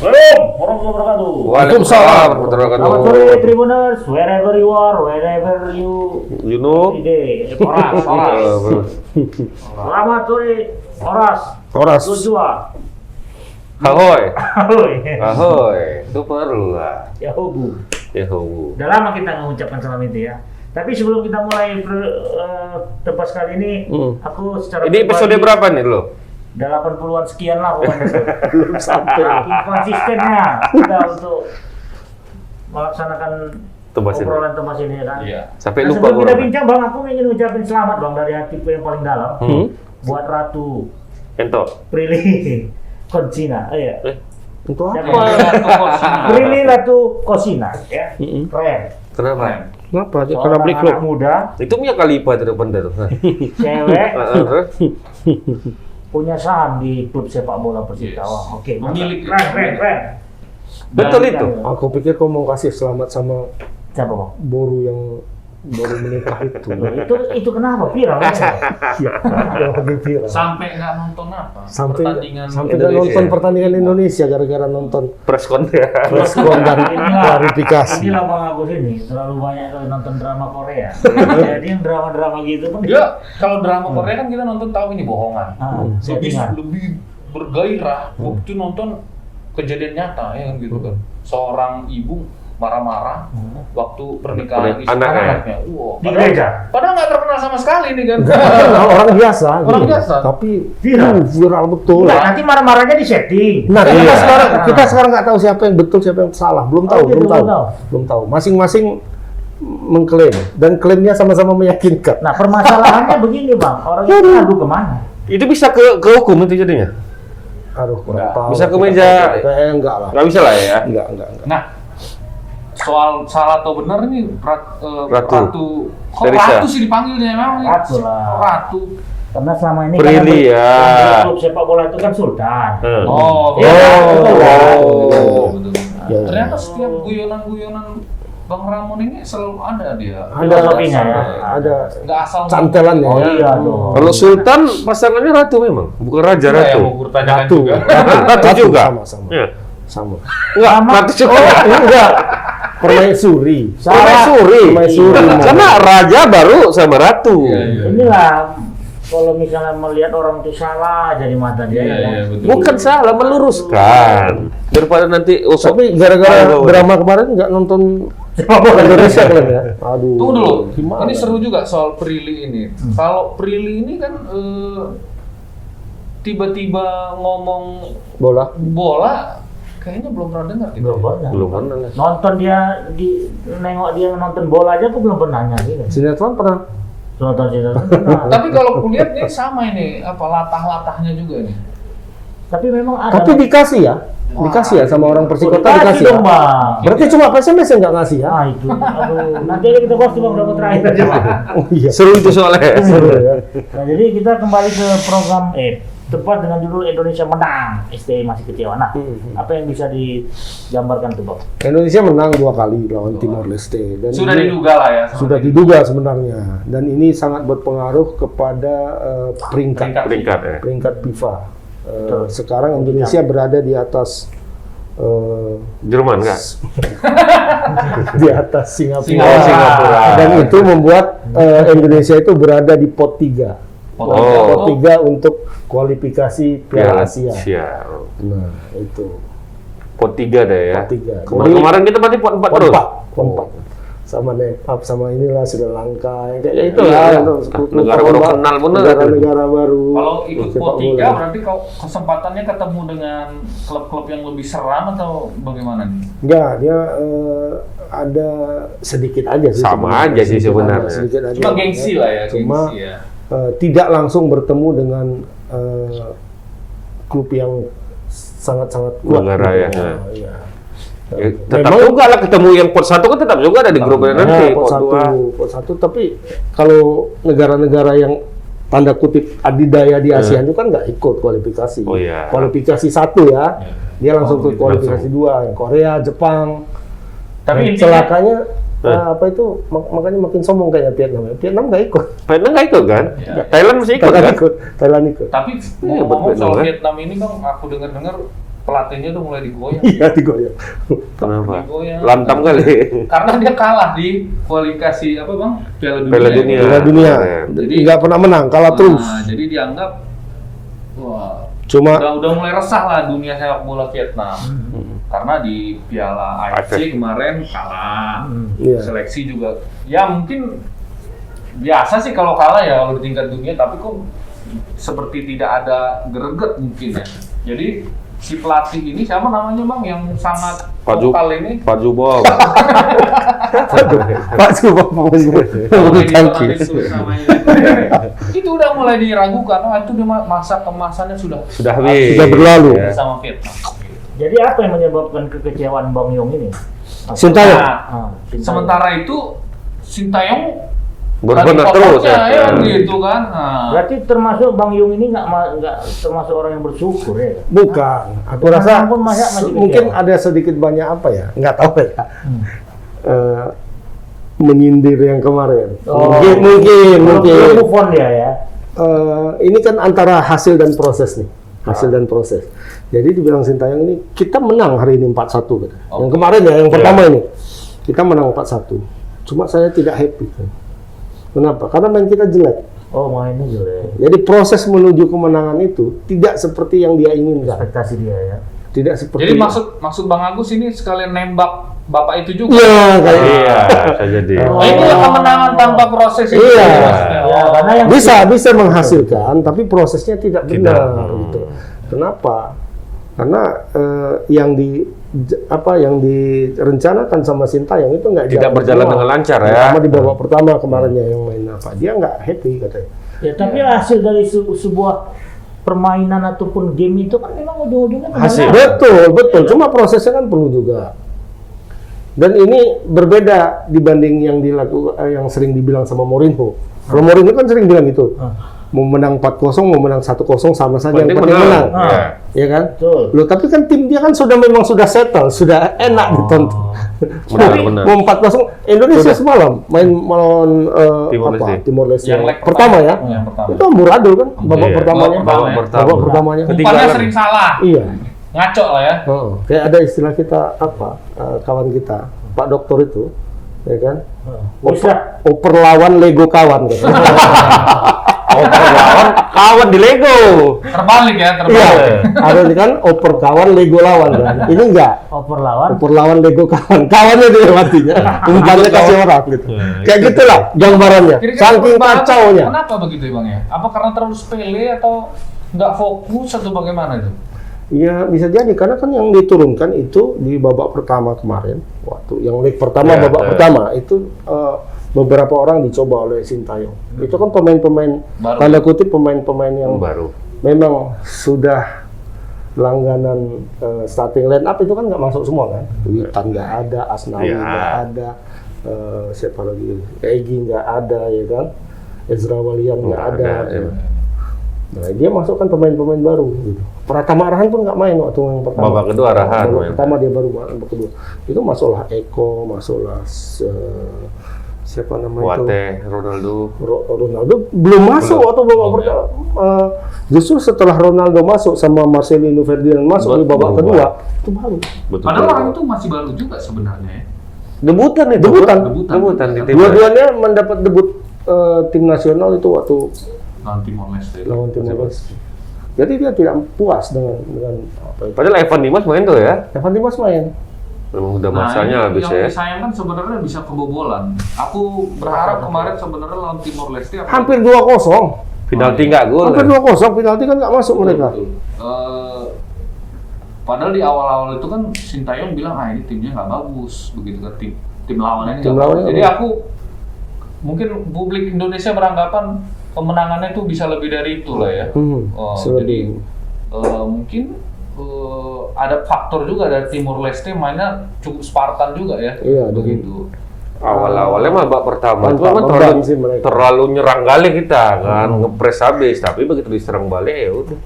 Assalamualaikum warahmatullahi wabarakatuh. Waalaikumsalam warahmatullahi Selamat wabarakatuh. sore Tribuners, wherever you are, wherever you know? Oras. Selamat sore Oras. Joshua. Ahoy. Ahoy. Itu perlu lah. Yahobu. Yahobu. Udah lama kita mengucapkan salam itu ya. Tapi sebelum kita mulai tempat kali ini, aku secara Ini episode berapa nih lo? 80-an sekian lah pokoknya. Belum sampai. Konsistennya kita untuk melaksanakan obrolan Tebas ini kan. Iya. Sampai lupa. Sebelum kita bincang Bang, aku ingin ucapin selamat Bang dari hatiku yang paling dalam buat Ratu Ento. Prilly Konsina. Untuk apa? Prilly Ratu Konsina ya. Keren. Kenapa? Kenapa? Karena Seorang beli anak klub. muda, Itu punya Khalifa itu depan tuh. cewek, Terus? punya saham di klub sepak bola Persita. Wah, oke. Memiliki. Keren. Betul itu. Aku pikir kau mau kasih selamat sama Siapa Bang? Boru yang baru menikah itu. Itu kenapa viral? Iya, lagi viral. Sampai nggak nonton apa? Sampai Pertandingan nggak Indonesia. nonton pertandingan Indonesia gara-gara nonton Preskon. respon dan klarifikasi. Inilah Bang Agus ini terlalu banyak kali nonton drama Korea. Jadi yang drama-drama gitu kan. Ya, kalau drama Korea kan kita nonton tahu ini bohongan. Settingan. Lebih bergairah waktu nonton kejadian nyata ya kan gitu kan. Seorang ibu marah-marah waktu pernikahan istri anaknya. Wow, Di gereja. Padahal nggak terkenal sama sekali nih kan. Orang biasa. Orang gitu. biasa. Tapi Viral. viral betul. Nah, nanti marah-marahnya di setting. Nah, kita sekarang nggak tahu siapa yang betul, siapa yang salah. Belum tahu. Belum tahu. Masing-masing mengklaim dan klaimnya sama-sama meyakinkan. Nah, permasalahannya begini Bang, orang itu ngadu kemana? Itu bisa ke hukum itu jadinya. Aduh, kurang tahu. Bisa ke meja. Kayaknya enggak lah. Nggak bisa lah ya. Enggak. Nah, soal salah atau benar ini Ratu. Kok Teresa. Ratu sih dipanggilnya memang? Ratu lah. Ratu. Karena selama ini Prilly kan ya. yang klub sepak bola itu kan Sultan. Oh, Ya. Ternyata setiap guyonan-guyonan Bang Ramon ini selalu ada dia. Filosofinya ya. Ada Nggak asal cantelannya Oh ya. iya dong. Kalau Sultan pasangannya Ratu memang, bukan Raja Ratu. Ratu. Yang mau bertanyakan Ratu. juga. Ratu juga. Sama. Iya. Sama. Enggak, Ratu juga. Enggak. Permaisuri. Permaisuri. Permaisuri. Karena Raja baru sama Ratu. Inilah kalau misalnya melihat orang itu salah jadi mata dia ya. Iya, betul. Bukan salah, meluruskan. Daripada nanti Tapi gara-gara drama kemarin nggak nonton sepak bola Indonesia kalian ya. Aduh. Tunggu dulu. Gimana? Ini seru juga soal Prilly ini. Kalau Prilly ini kan tiba-tiba ngomong Bola. kayaknya belum pernah dengar gitu. Belum pernah. belum pernah. Nonton dia nengok dia nonton bola aja aku belum pernah nanya gitu. Sinetron pernah. Nonton pernah. Tapi kalau kulihat nih sama ini latah-latahnya juga nih. Tapi memang ada. Tapi dikasih ya. Dikasih ya sama orang Persikota dikasih ya. dong, Bang. Berarti cuma PSMS yang nggak ngasih ya? Ah itu, aduh, nanti aja kita bahas di program terakhir aja Bang. Oh iya. Seru itu soalnya. Seru ya. Nah jadi kita kembali ke program tepat dengan judul Indonesia Menang. STI masih kecewa. Nah, apa yang bisa digambarkan tuh Bang? Indonesia menang 2 kali lawan Timor Leste dan Sudah ini diduga lah ya. sudah diduga sebenarnya dan ini sangat berpengaruh kepada Peringkat ya. peringkat FIFA. Sekarang Indonesia berada di atas Jerman enggak? di atas Singapura. Singapura. Dan itu membuat Indonesia itu berada di pot 3. Pot 3 untuk kualifikasi Piala Asia. Nah, itu. Pot 3 deh ya. Pot 3. Kemarin kita berarti pot 4 terus. Pot 4. Sama Nepal, sama inilah Sri Lanka, kayak itu Iya. lah. Negara baru kenal pun negara baru. Kalau ikut sepak pot 3 bola. berarti kalau kesempatannya ketemu dengan klub-klub yang lebih seram atau bagaimana nih? Enggak, dia ada sedikit aja sih. Sama sebenarnya. aja sih sebenarnya. Sedikit aja. Cuma gengsi lah ya, Cuma gengsi ya. tidak langsung bertemu dengan klub yang sangat-sangat kuat. Negara ya. Iya. Ya, tetap juga lah ketemu yang pot 1 kan tetap juga ada di grupnya nanti. Pot 1, tapi kalau negara-negara yang tanda kutip adidaya di ASEAN itu kan nggak ikut kualifikasi. Oh iya. Kualifikasi 1 ya. Dia langsung ke kualifikasi 2, Korea, Jepang. Tapi celakanya apa itu makanya makin sombong kayak Vietnam. Vietnam nggak ikut. Vietnam nggak ikut kan? Thailand masih ikut kan? Thailand ikut. tapi ngomong soal Vietnam ini Bang, aku dengar-dengar pelatihnya udah mulai digoyang. Iya, digoyang. Kenapa? Digoyang. Lantam kali. Karena dia kalah di kualifikasi apa bang? Piala Dunia. Piala Dunia. Jadi nggak pernah menang, kalah terus. Jadi dianggap wah, Cuma udah mulai resah lah dunia sepak bola Vietnam. Karena di Piala AFC kemarin kalah. Iya. Seleksi juga ya mungkin biasa sih kalau kalah ya kalau di tingkat dunia, tapi kok seperti tidak ada greget mungkin ya. Jadi si pelatih ini siapa namanya bang yang sangat vokal ini? Pak Jubol. Pak coba mau Itu udah mulai diragukan. Oh, itu dia masa kemasannya sudah habis. Sudah berlalu. Sama Vietnam. Jadi apa yang menyebabkan kekecewaan Bang Yong ini? Sintayong. Sintayong. Sementara itu Sintayong Berbenah terus ya gitu kan. Berarti termasuk Bang Yong ini nggak termasuk orang yang bersyukur ya? Bukan. Aku rasa Pun masih mungkin kecewa. ada sedikit banyak apa ya? Nggak tahu ya. Menyindir yang kemarin. Mungkin. Belum move on dia ya. Ini kan antara hasil dan proses nih. Hasil dan proses. Jadi dibilang Sintayong ini kita menang hari ini 4-1 gitu. Yang kemarin ya, yang pertama ini. Kita menang 4-1. Cuma saya tidak happy. Kenapa? Karena main kita jelek. Oh, mainnya jelek. Jadi proses menuju kemenangan itu tidak seperti yang dia inginkan. Ekspektasi dia ya. Tidak seperti. Jadi maksud Bang Agus ini sekalian nembak bapak itu juga. Iya, kayak Iya, bisa jadi. Ini yang kemenangan tanpa proses itu. Iya. Ya, karena yang bisa menghasilkan, tapi prosesnya tidak benar. Gitu. Kenapa? Karena yang direncanakan sama Sintayong itu nggak Tidak berjalan dengan lancar ya. Pertama di babak pertama kemarinnya yang main apa? Dia nggak happy katanya. ya, tapi hasil dari sebuah permainan ataupun game itu kan memang ujung-ujungnya Hasil. kemenangan. Betul. Cuma prosesnya kan perlu juga. Dan ini berbeda dibanding yang yang sering dibilang sama Mourinho. Kalau Mourinho kan sering bilang gitu. Mau menang 4-0, mau menang 1-0 sama saja yang penting menang. Ya kan? Betul. Loh, tapi kan tim dia kan memang sudah settle, sudah enak ditonton. Benar. Mau 4-0 Indonesia semalam main melawan Timor Leste. Yang leg Pertama ya. Yang pertama. Itu amburadul kan babak Iya. pertamanya. Babak pertamanya. Umpannya sering salah. Iya. Ngaco lah ya. Kayak ada istilah kita kawan kita Pak Dokter itu, ya kan? Oper lawan Lego kawan. Kan? Oper lawan kawan di Lego. Terbalik ya, Iya, terbalik. ada kan oper kawan Lego lawan kan. Ini enggak. Oper lawan. Oper lawan Lego kawan. Kawannya dia matinya. Umpannya kasih orang gitu. Kayak gitulah gambarannya. Kira-kira Saking perubahan kacaunya. Kenapa begitu ya Bang ya? Apa karena terlalu sepele atau nggak fokus atau bagaimana itu? Ya bisa jadi karena kan yang diturunkan itu di babak pertama kemarin, waktu yang leg pertama babak pertama itu beberapa orang dicoba oleh Sintayong. Itu kan pemain-pemain tanda kutip pemain-pemain yang Baru. memang sudah langganan starting line up itu kan nggak masuk semua kan. Witan nggak ada, Asnawi nggak ada, siapa lagi? Egi nggak ada ya kan, Ezra Walian nggak ada. Nah, dia masukkan pemain-pemain baru gitu. Pratama Arhan pun nggak main waktu yang pertama. Babak kedua Arhan Babak main. pertama dia baru main, babak kedua. Itu masuklah Eko, masuklah siapa namanya itu? Wate, Ronaldo. Ronaldo belum masuk waktu babak pertama. Justru setelah Ronaldo masuk sama Marcelino Ferdinand masuk di babak kedua, itu baru. Betul. Padahal orang itu masih baru juga sebenarnya ya. Debutan itu. Debutan di tim. Dua-duanya mendapat debut tim nasional itu waktu Lawan Timor Leste. lawan Timor Leste. Jadi dia tidak puas dengan apa itu. Padahal Evan Dimas main tuh ya. Evan Dimas main. Memang udah masanya habis ya. Yang disayangkan sebenarnya bisa kebobolan. Aku berharap kemarin sebenarnya lawan Timor Leste Hampir 2-0. Penalti nggak gol. Hampir 2-0, penalti kan nggak masuk mereka. Padahal di awal-awal itu kan Sintayong bilang ini timnya nggak bagus, begitu kan tim lawannya Tim nggak lawannya bagus. Jadi nggak aku mungkin publik Indonesia beranggapan kemenangannya itu bisa lebih dari itu lah ya. Jadi mungkin ada faktor juga dari Timor Leste mainnya cukup Spartan juga ya. Iya, gitu. begitu. Awal-awalnya babak pertama itu Tanpa kan beban sih mereka. terlalu nyerang kali kita kan, ngepres habis, tapi begitu diserang balik ya udah.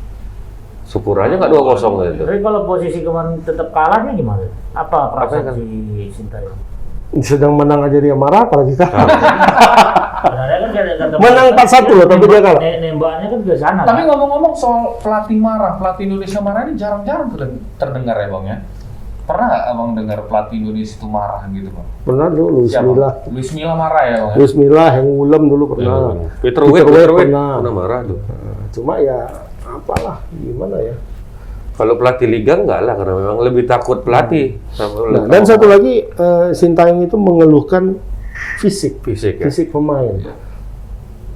Syukur aja nggak 2-0 gitu. Tapi kalau posisi kemarin tetap kalahnya gimana? Apa perasaan si Sintayong? sedang menang aja dia marah, apalagi kalah. Sebenarnya kan Menang 4-1 loh, tapi dia kalah. Nembaknya kan ke sana. Tapi kan? ngomong-ngomong soal pelatih Indonesia marah ini jarang-jarang terdengar ya Bang ya. Pernah nggak Abang dengar pelatih Indonesia itu marah gitu Bang? Pernah dulu, Luis Siapa? Milla. Luis Milla marah ya Bang? Luis Milla, Heng Wulem dulu pernah. Peter Weah pernah. marah tuh. Cuma ya apalah, gimana ya. Kalau pelatih liga enggak lah, karena memang lebih takut pelatih. Nah, dan satu lagi, Sintayong itu mengeluhkan fisik fisik ya. fisik pemain.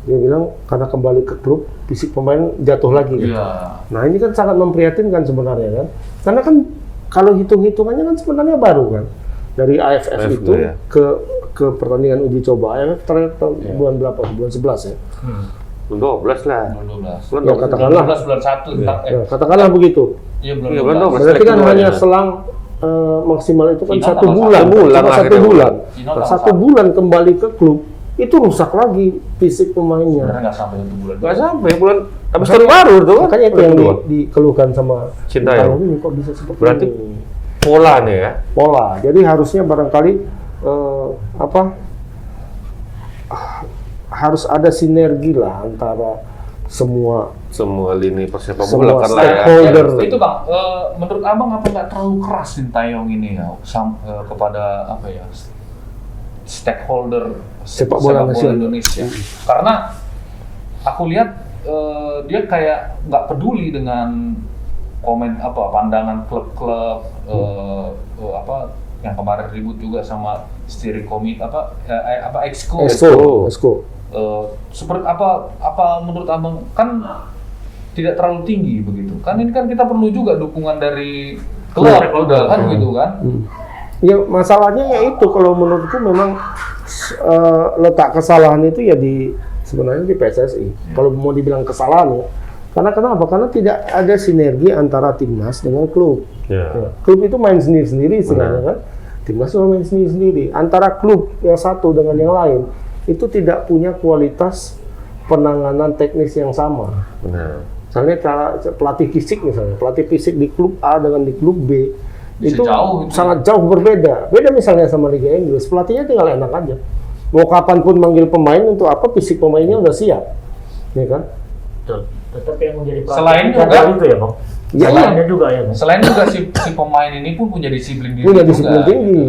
Dia bilang karena kembali ke klub, fisik pemain jatuh lagi. Gitu. Iya. Nah ini kan sangat memprihatinkan sebenarnya kan. Karena kan kalau hitung-hitungannya kan sebenarnya baru kan. Dari AFF itu ya. ke pertandingan uji coba. AFF terakhir bulan berapa? Bulan 11 ya. 12 lah. Bulan 12. Ya, katakanlah. 12 bulan 1. Ya, katakanlah begitu. Iya Iya, bulan bulan 12. 12. Berarti kan Keduanya. hanya selang maksimal itu kan Final 1 tanggal bulan. 1 bulan Cuma 1 akhirnya. bulan. Final Nah, tanggal 1 bulan kembali ke klub, itu rusak lagi fisik pemainnya. Sebenarnya nggak sampai 1 bulan. Enggak sampai bulan habis tahun baru tuh. Makanya itu yang Kedua. dikeluhkan sama Sintayong. ini kok bisa seperti Berarti ini. pola nih ya. Pola. Jadi harusnya barangkali harus ada sinergi lah antara semua Lini persepak Semua bola kan lah ya. stakeholder. Ya, itu Bang, menurut Abang apa nggak terlalu keras Sintayong ini ya kepada apa ya stakeholder Sepak bola nasional. Indonesia? Karena aku lihat dia kayak nggak peduli dengan pandangan klub-klub yang kemarin ribut juga sama steering committee exco. Seperti apa menurut Abang kan tidak terlalu tinggi begitu kan, ini kan kita perlu juga dukungan dari klub udah kan gitu kan. Ya masalahnya ya itu kalau menurutku memang letak kesalahan itu ya sebenarnya di PSSI. Kalau mau dibilang kesalahan ya, karena kenapa? Karena tidak ada sinergi antara timnas dengan klub. Ya, klub itu main sendiri-sendiri sebenarnya kan. Timnas itu main sendiri-sendiri. Antara klub yang satu dengan yang lain itu tidak punya kualitas penanganan teknis yang sama. Benar. Misalnya pelatih fisik di klub A dengan di klub B Bisa itu jauh gitu. sangat jauh berbeda. Beda misalnya sama Liga Inggris, pelatihnya tinggal enak aja. Mau kapanpun manggil pemain untuk apa, fisik pemainnya udah siap, ya kan? Betul. Tetap yang menjadi pelatih Selain kan juga- itu ya Bang. Ya, Selainnya juga ya Bang. Selain juga si pemain ini pun punya disiplin diri Punya juga. disiplin tinggi.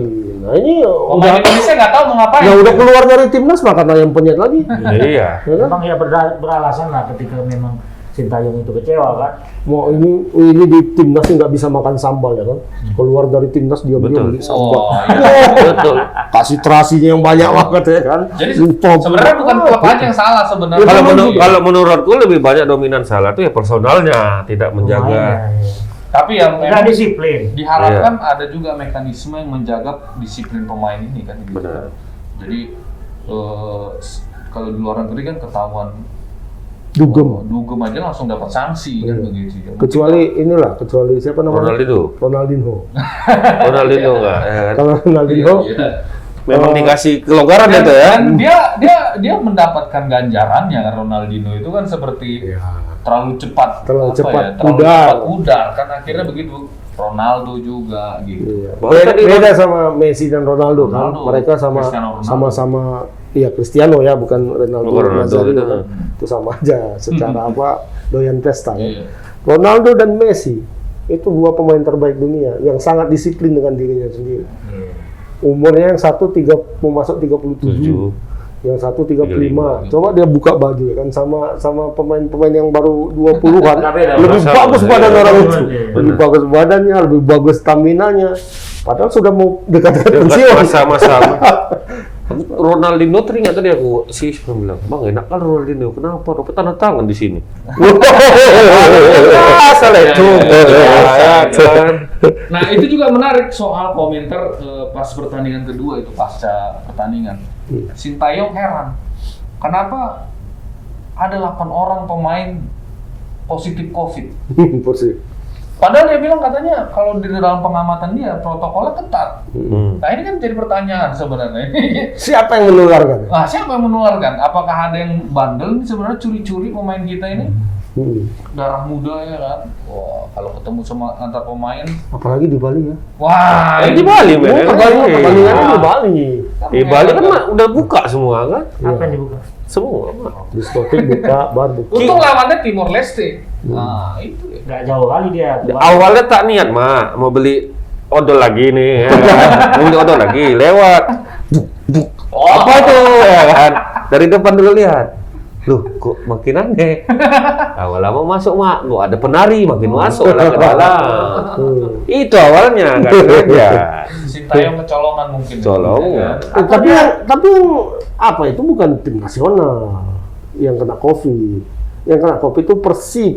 Nah ini Pemain Indonesia nggak tahu mau ngapain. udah keluar dari timnas makan ayam penyet lagi. Iya. Ya kan? Memang ya beralasan lah ketika memang Sintayong itu kecewa kan. Mau ini di timnas nggak bisa makan sambal ya kan? Keluar dari timnas dia beli sambal. Oh, iya. Betul. Kasih terasinya yang banyak banget ya kan? Jadi Lupa. sebenarnya bukan klub aja yang salah sebenarnya. Kalau menurutku lebih banyak dominan salah tuh ya personalnya, tidak menjaga. Pemainnya, ya. Tapi yang Nggak memang disiplin. diharapkan ada juga mekanisme yang menjaga disiplin pemain ini kan. Gitu. Benar. Jadi kalau di luar negeri kan ketahuan dugem aja langsung dapat sanksi kan begitu. Ya. Kecuali siapa namanya? Ronaldinho. Ronaldinho enggak. Ya kan? Kalau Ronaldinho Iya. Memang dikasih kelonggaran itu ya. Dan dia mendapatkan ganjarannya kan. Ronaldinho itu kan seperti terlalu cepat pudar kan akhirnya begitu. Ronaldo juga gitu. Iya. Beda sama Messi dan Ronaldo kan. Mereka Cristiano Ronaldo. sama-sama Cristiano ya, bukan Ronaldo Nazario itu. kan. Itu sama aja secara doyan pesta kan. Iya. Ronaldo dan Messi itu dua pemain terbaik dunia yang sangat disiplin dengan dirinya sendiri. Umurnya yang satu mau masuk 37. Yang satu 35. Coba dia buka baju ya kan sama pemain-pemain yang baru 20-an. Lebih bagus badan orang itu. Lebih bagus badannya, lebih bagus stamina-nya. Padahal sudah mau dekat pensiun. Sama-sama. Ronaldinho teringat tadi aku bilang, "Bang, enak kan Ronaldinho. Kenapa? Dapat tanda tangan di sini." Salah itu. Nah itu juga menarik soal komentar pas pertandingan kedua itu pasca pertandingan. Sintayong heran, kenapa ada 8 orang pemain positif COVID? Padahal dia bilang katanya kalau di dalam pengamatan dia protokolnya ketat. Nah ini kan jadi pertanyaan sebenarnya. Siapa yang menularkan? Nah siapa yang menularkan? Apakah ada yang bandel nih sebenarnya curi-curi pemain kita ini? darah muda ya kan. Wah, kalau ketemu sama antar pemain, Apalagi di Bali ya. wah, Di Bali, men. Pertandingannya di Bali. Bali kan udah buka semua kan? Apa yang dibuka? Semua. Diskotik buka, bar buka. Untung lawannya Timor Leste. Nah, itu ya. Nggak jauh kali dia. Awalnya tak niat, Mak, mau beli odol lagi nih, ya kan? Mau beli odol lagi, lewat. Apa itu, ya kan? Dari depan dulu lihat. Loh, kok makin aneh. Lama-lama masuk, Mak. Kok ada penari, makin masuk lah ke dalam. Itu awalnya, nggak sengaja. Sintayong kecolongan mungkin. Colongan. Ya. Tapi yang apa itu bukan tim nasional yang kena COVID. Yang kena COVID itu Persib.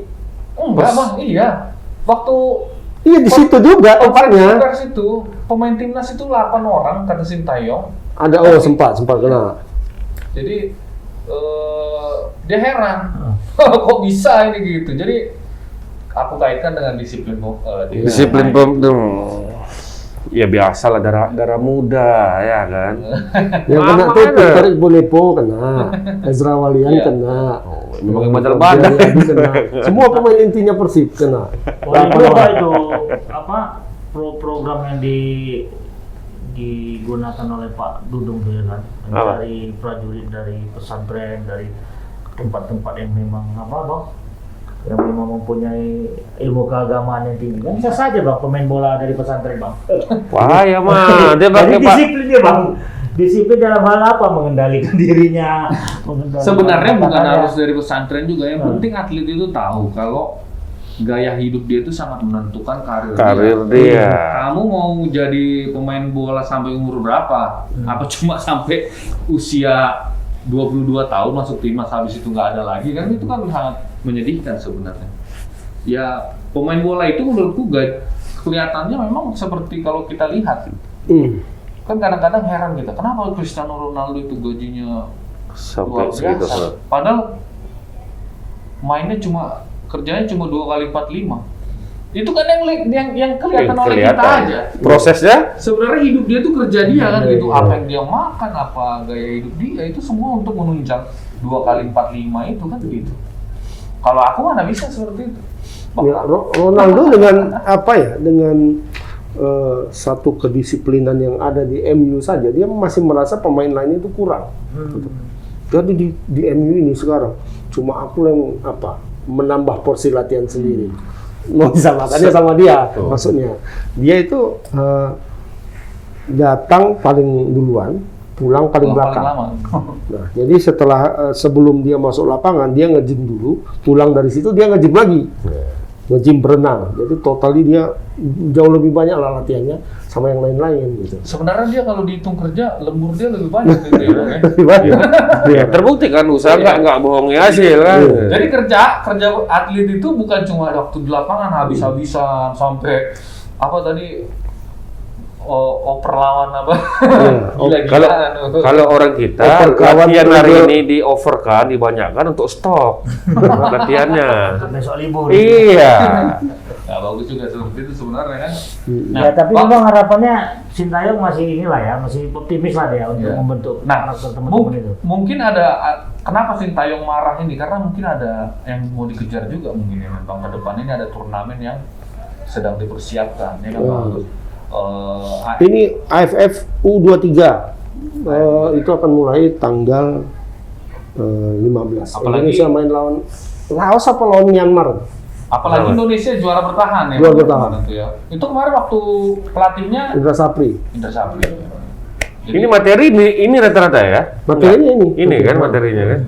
Enggak, Bang. Iya. Waktu Iya di situ juga tempatnya. pers itu pemain timnas itu 8 orang kata Sintayong. Ada sempat kena. Jadi dia heran kok bisa ini gitu. Jadi aku kaitkan dengan disiplin dia. Disiplin ya biasa lah darah muda ya kan. Yang kena tuh Peter Bonepo kena, Ezra Walian Iya. kena, Memang badal-badal. kena. Semua pemain intinya Persib kena. itu apa itu? Apa program yang digunakan oleh Pak Dudung tuh ya kan? Apa? Dari prajurit, dari pesantren, dari tempat-tempat yang memang apa Bang? Yang memang mempunyai ilmu keagamaan yang tinggi. Kan bisa saja Bang pemain bola dari pesantren Bang. Wah ya mah, dia Jadi pakai Pak. disiplin dia Bang. Disiplin dalam hal apa? Mengendalikan dirinya. Sebenarnya bukan kata-katanya. harus dari pesantren juga. Yang penting atlet itu tahu kalau gaya hidup dia itu sangat menentukan karir Dia. Kamu mau jadi pemain bola sampai umur berapa? Apa cuma sampai usia 22 tahun masuk timnas habis itu nggak ada lagi kan? Itu kan sangat menyedihkan sebenarnya. Ya pemain bola itu menurutku kelihatannya memang seperti kalau kita lihat kan kadang-kadang heran kita kenapa Cristiano Ronaldo itu gajinya Sampai luar segitu. biasa. Padahal mainnya kerjanya cuma 2 kali 45. Itu kan yang kelihatan oleh kita aja. Prosesnya Sebenarnya hidup dia tuh kerja dia kan gitu. Apa yang dia makan, apa gaya hidup dia itu semua untuk menunjang 2 kali 45 itu kan gitu. Kalau aku mana bisa seperti itu. Ya, Ronaldo dengan apa ya? Dengan satu kedisiplinan yang ada di MU saja, dia masih merasa pemain lain itu kurang. Jadi di MU ini sekarang cuma aku yang menambah porsi latihan sendiri. Mau disamakannya sama dia, maksudnya dia itu datang paling duluan, pulang paling belakang. Lama. Nah, jadi setelah sebelum dia masuk lapangan dia nge-gym dulu, pulang dari situ dia nge-gym lagi, nge-gym berenang. Jadi totally dia jauh lebih banyak lah latihannya sama yang lain-lain gitu. Sebenarnya dia kalau dihitung kerja lembur dia lebih banyak gitu ya. Bang, ya. Lebih banyak. Iya. terbukti kan usaha nggak bohongi hasil kan. Jadi kerja atlet itu bukan cuma waktu di lapangan habis-habisan sampai apa tadi oper lawan apa gila-gilaan. Kalau orang kita latihan hari ini di overkan dibanyakan untuk stok latihannya. Besok libur. Iya. Nah, bagus juga seperti itu sebenarnya kan. Ya tapi memang harapannya Sintayong masih inilah ya, masih optimis lah dia untuk membentuk karakter teman-teman itu. Mungkin ada kenapa Sintayong marah ini karena mungkin ada yang mau dikejar juga mungkin ya memang ke depan ini ada turnamen yang sedang dipersiapkan ya kan Bang? Ini AFF U23 itu akan mulai tanggal 15. Apalagi- Indonesia main lawan Laos apa lawan Myanmar? Apalagi Indonesia juara bertahan ya. Juara bertahan. Tentu ya. Itu kemarin waktu pelatihnya Indra Sapri. Indra Sapri. Jadi, Ini materi ini rata-rata ya? Materinya ini. Ini kan materinya kan?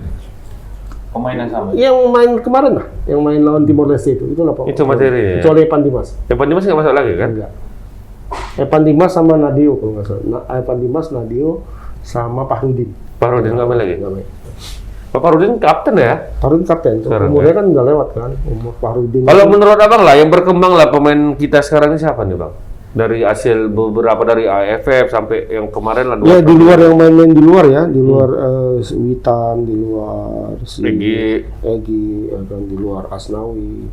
pemain yang sama. Yang main kemarin lah, yang main lawan Timor Leste itu lah Pak. Itu materinya. Kecuali Evan Dimas. Evan Dimas nggak masuk lagi kan? Enggak. Evan Dimas sama Nadio kalau nggak salah. Evan Dimas, Nadio sama Fahrudin. Farudin nggak main lagi. Nggak main. Pak Farudin kapten ya? Fahrudin kapten. Sekarang, Umurnya kan udah lewat kan. Umur Fahrudin. Kalau menurut abang lah yang berkembang lah pemain kita sekarang ini siapa nih bang? Dari hasil beberapa dari AFF sampai yang kemarin lah. Ya di luar yang main-main di luar ya, di luar Witan, di luar Egy, ya kan, di luar Asnawi,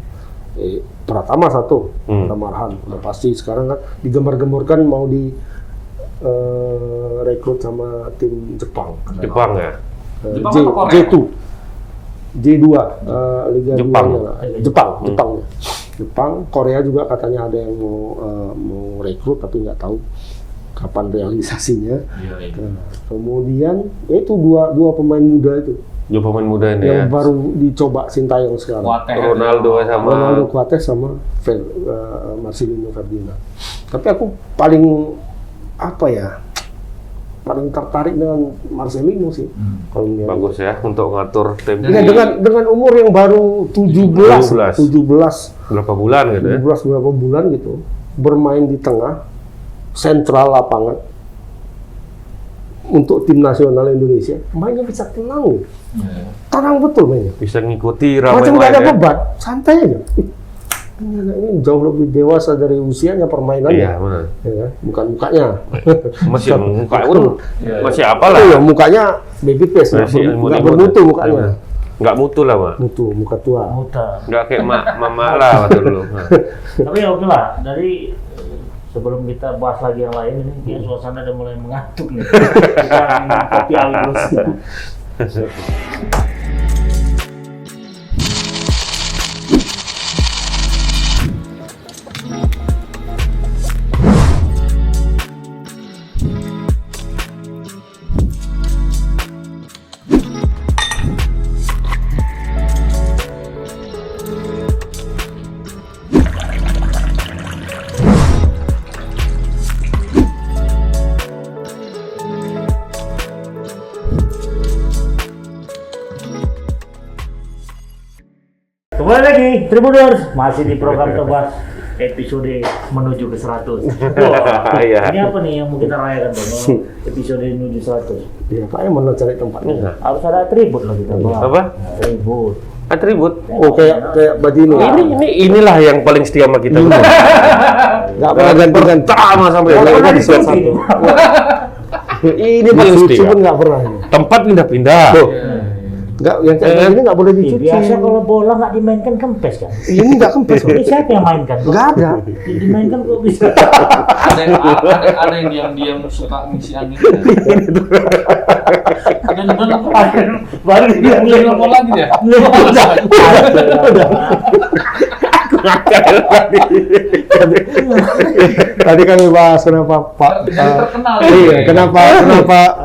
Pratama satu, Pratama Arhan, udah pasti sekarang kan digembar-gemborkan mau di rekrut sama tim Jepang. Jepang ya? Jepang apa Korea? J2. J2 Liga Jepang. 2-nya lah. Jepang, Korea juga katanya ada yang mau rekrut tapi nggak tahu kapan realisasinya. Iya. Nah, kemudian itu dua pemain muda itu Dua pemain muda ini yang ya. baru dicoba Sintayong sekarang. Ronaldo sama Kuates sama Marcelino Ferdinand. Tapi aku paling tertarik dengan Marcelino sih. Kalau melihat. bagus ya untuk ngatur tim. Ya, dengan umur yang baru 17 Berapa bulan gitu ya? berapa bulan gitu, bermain di tengah sentral lapangan untuk tim nasional Indonesia, mainnya bisa tenang, tenang betul mainnya. Bisa ngikuti ramai Macam nggak ada ya. beban, santai aja. Ini jauh lebih dewasa dari usianya permainannya. Iya, benar. Ya, kan? Bukan mukanya. Masih muka pun masih Oh apalah. iya, mukanya baby face, Masih nggak imut-imut. bermutu mukanya. Nggak mutu lah, Mak. Muka tua. Muta. Nggak kayak mama lah waktu dulu. Nah. Tapi ya oke lah, dari sebelum kita bahas lagi yang lain ini kayak suasana udah mulai mengantuk nih. Kita minum kopi awet terus. Kembali lagi, Tribuners, masih di program Tebas episode menuju ke 100. Wah, Iya. ini apa nih yang mau kita rayakan tuh? Episode menuju 100. Ya, Pak mau cari tempatnya. Harus ada atribut lah kita. Bang. Apa? Atribut. Atribut. Oh, kayak baju ini. Inilah yang paling setia sama kita. Nggak pernah ganti-ganti. Pertama sampai Oh, sekarang. pernah disuruh itu. Ini Paling paling setia. pun nggak pernah ini. Tempat pindah-pindah. Tuh. Nggak, yang kayak gini nggak boleh Iya, dicuci. biasa kalau bola nggak dimainkan kempes kan? Ini nggak kempes. Ini siapa yang mainkan? Nggak ada. Dimainkan kok bisa. Ada yang diam-diam suka ngisi angin. Dan Baru dia ngomong lagi ya. Tadi kan bahas kenapa Pak. Jadi terkenal. Iya, kenapa